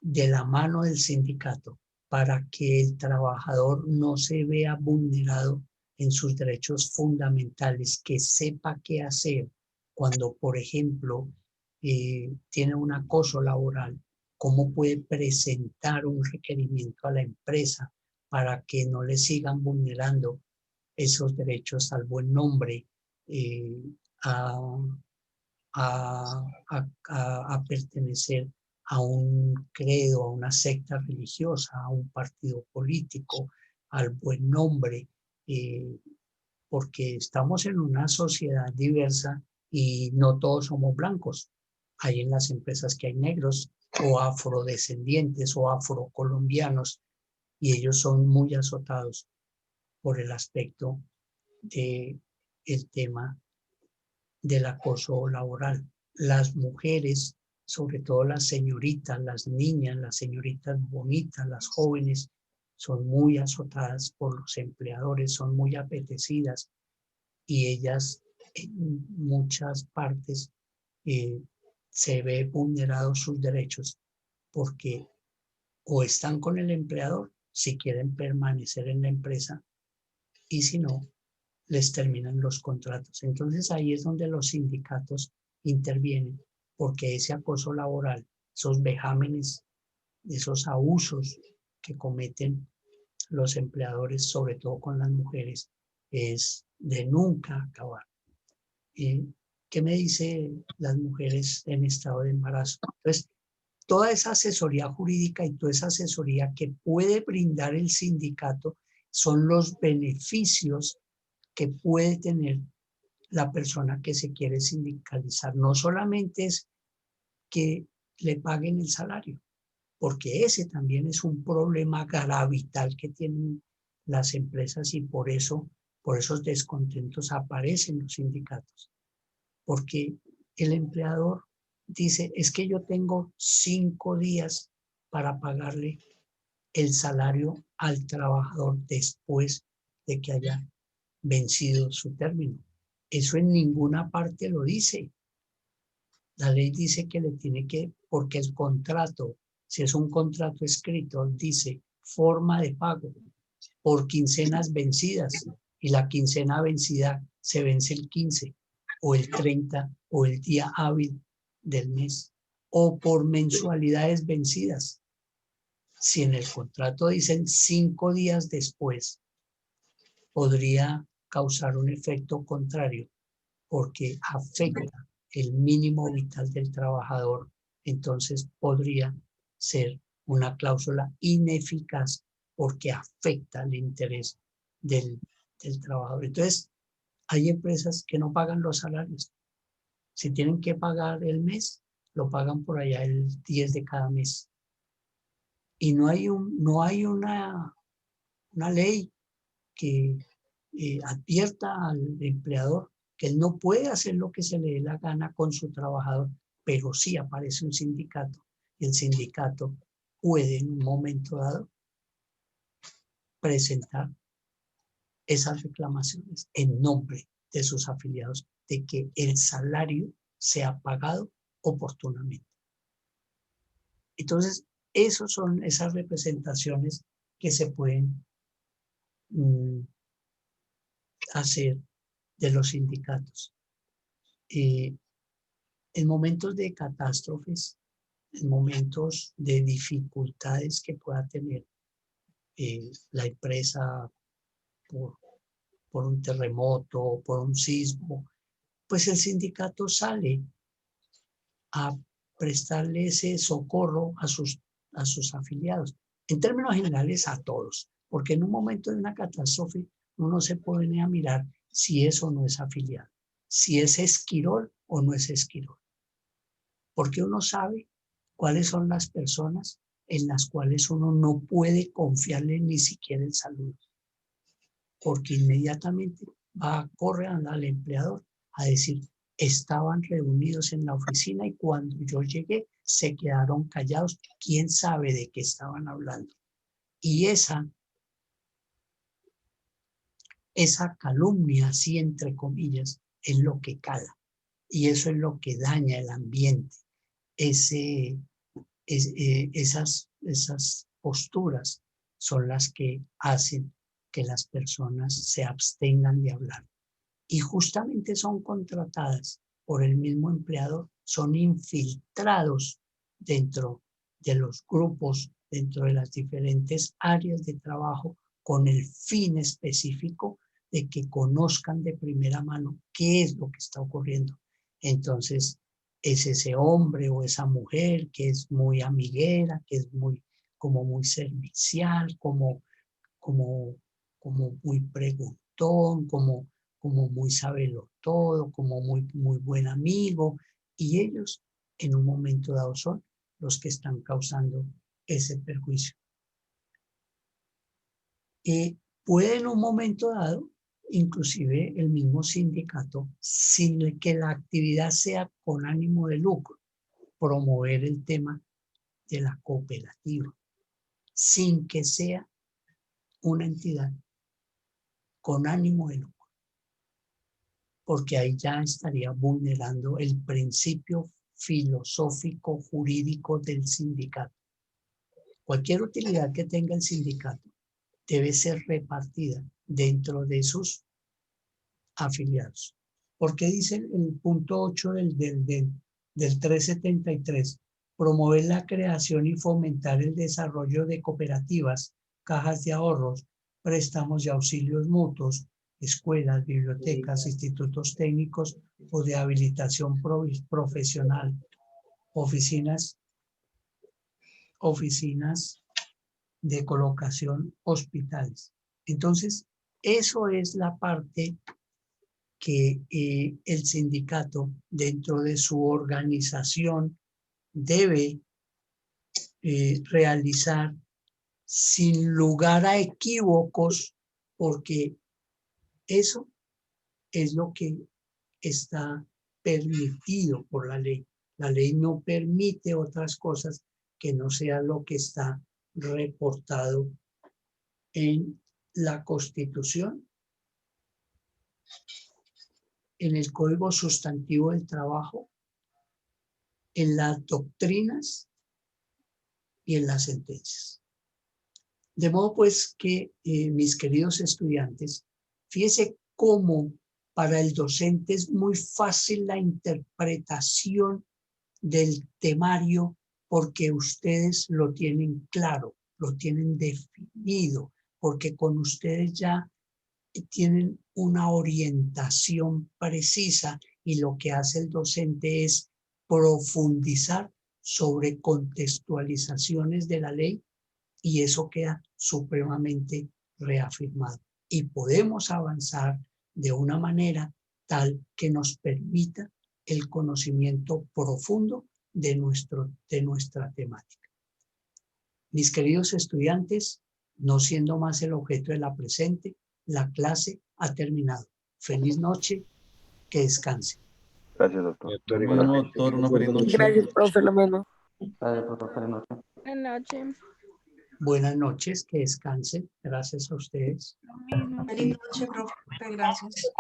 de la mano del sindicato para que el trabajador no se vea vulnerado en sus derechos fundamentales, que sepa qué hacer cuando, por ejemplo, tiene un acoso laboral, cómo puede presentar un requerimiento a la empresa para que no le sigan vulnerando esos derechos al buen nombre, a pertenecer a un credo, a una secta religiosa, a un partido político, al buen nombre, porque estamos en una sociedad diversa y no todos somos blancos. Hay en las empresas que hay negros o afrodescendientes o afrocolombianos y ellos son muy azotados por el aspecto del tema del acoso laboral. Las mujeres, sobre todo las señoritas, las niñas, las señoritas bonitas, las jóvenes, son muy azotadas por los empleadores, son muy apetecidas y ellas en muchas partes se ve vulnerados sus derechos porque o están con el empleador si quieren permanecer en la empresa y si no, les terminan los contratos. Entonces ahí es donde los sindicatos intervienen, porque ese acoso laboral, esos vejámenes, esos abusos que cometen los empleadores, sobre todo con las mujeres, es de nunca acabar. ¿Qué me dicen las mujeres en estado de embarazo? Entonces, toda esa asesoría jurídica y toda esa asesoría que puede brindar el sindicato son los beneficios que puede tener la persona que se quiere sindicalizar. No solamente es que le paguen el salario, porque ese también es un problema gravital que tienen las empresas y por esos descontentos aparecen los sindicatos. Porque el empleador dice, es que yo tengo 5 días para pagarle el salario al trabajador después de que haya vencido su término. Eso en ninguna parte lo dice. La ley dice que le tiene que, porque el contrato, si es un contrato escrito, dice forma de pago por quincenas vencidas y la quincena vencida se vence el 15 o el 30 o el día hábil del mes o por mensualidades vencidas. Si en el contrato dicen 5 días después, podría causar un efecto contrario porque afecta el mínimo vital del trabajador, entonces podría ser una cláusula ineficaz porque afecta el interés del trabajador. Entonces, hay empresas que no pagan los salarios. Si tienen que pagar el mes, lo pagan por allá el 10 de cada mes. Y no hay una ley que advierta al empleador que él no puede hacer lo que se le dé la gana con su trabajador, pero sí aparece un sindicato y el sindicato puede en un momento dado presentar esas reclamaciones en nombre de sus afiliados de que el salario sea pagado oportunamente. Entonces, esas representaciones que se pueden hacer de los sindicatos. En momentos de catástrofes, en momentos de dificultades que pueda tener la empresa por un terremoto, por un sismo, pues el sindicato sale a prestarle ese socorro a sus afiliados. En términos generales, a todos, porque en un momento de una catástrofe uno se pone a mirar si eso no es afiliado, si es Esquirol o no es Esquirol, porque uno sabe cuáles son las personas en las cuales uno no puede confiarle ni siquiera el saludo, porque inmediatamente corre al empleador a decir, estaban reunidos en la oficina y cuando yo llegué se quedaron callados, quién sabe de qué estaban hablando. Y esa calumnia, así entre comillas, es lo que cala y eso es lo que daña el ambiente. Esas posturas son las que hacen que las personas se abstengan de hablar. Y justamente son contratadas por el mismo empleador, son infiltrados dentro de los grupos, dentro de las diferentes áreas de trabajo, con el fin específico de que conozcan de primera mano qué es lo que está ocurriendo. Entonces, es ese hombre o esa mujer que es muy amiguera, que es muy servicial, como muy preguntón, como muy sabelo todo, como muy buen amigo, y ellos en un momento dado son los que están causando ese perjuicio. Puede en un momento dado, inclusive el mismo sindicato, sin que la actividad sea con ánimo de lucro, promover el tema de la cooperativa, sin que sea una entidad con ánimo de lucro, porque ahí ya estaría vulnerando el principio filosófico jurídico del sindicato. Cualquier utilidad que tenga el sindicato debe ser repartida dentro de sus afiliados. Porque dice el punto 8 del 373, promover la creación y fomentar el desarrollo de cooperativas, cajas de ahorros, préstamos y auxilios mutuos, escuelas, bibliotecas, institutos técnicos o de habilitación profesional, oficinas de colocación, hospitales. Entonces, eso es la parte que el sindicato dentro de su organización debe realizar sin lugar a equívocos, porque eso es lo que está permitido por la ley. La ley no permite otras cosas que no sea lo que está reportado en la Constitución, en el Código Sustantivo del Trabajo, en las doctrinas y en las sentencias. De modo pues que, mis queridos estudiantes, fíjense cómo para el docente es muy fácil la interpretación del temario porque ustedes lo tienen claro, lo tienen definido, porque con ustedes ya tienen una orientación precisa y lo que hace el docente es profundizar sobre contextualizaciones de la ley y eso queda supremamente reafirmado. Y podemos avanzar de una manera tal que nos permita el conocimiento profundo de nuestra temática. Mis queridos estudiantes, no siendo más el objeto de la presente, la clase ha terminado. Feliz noche, que descanse. Gracias, doctor. Bueno, doctor, una feliz noche. Gracias, profe, lo mismo. Buenas noches. Buenas noches, que descansen. Gracias a ustedes. Feliz noche, profe. Gracias.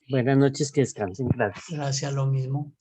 Buenas noches, que descansen. Gracias. Gracias, lo mismo.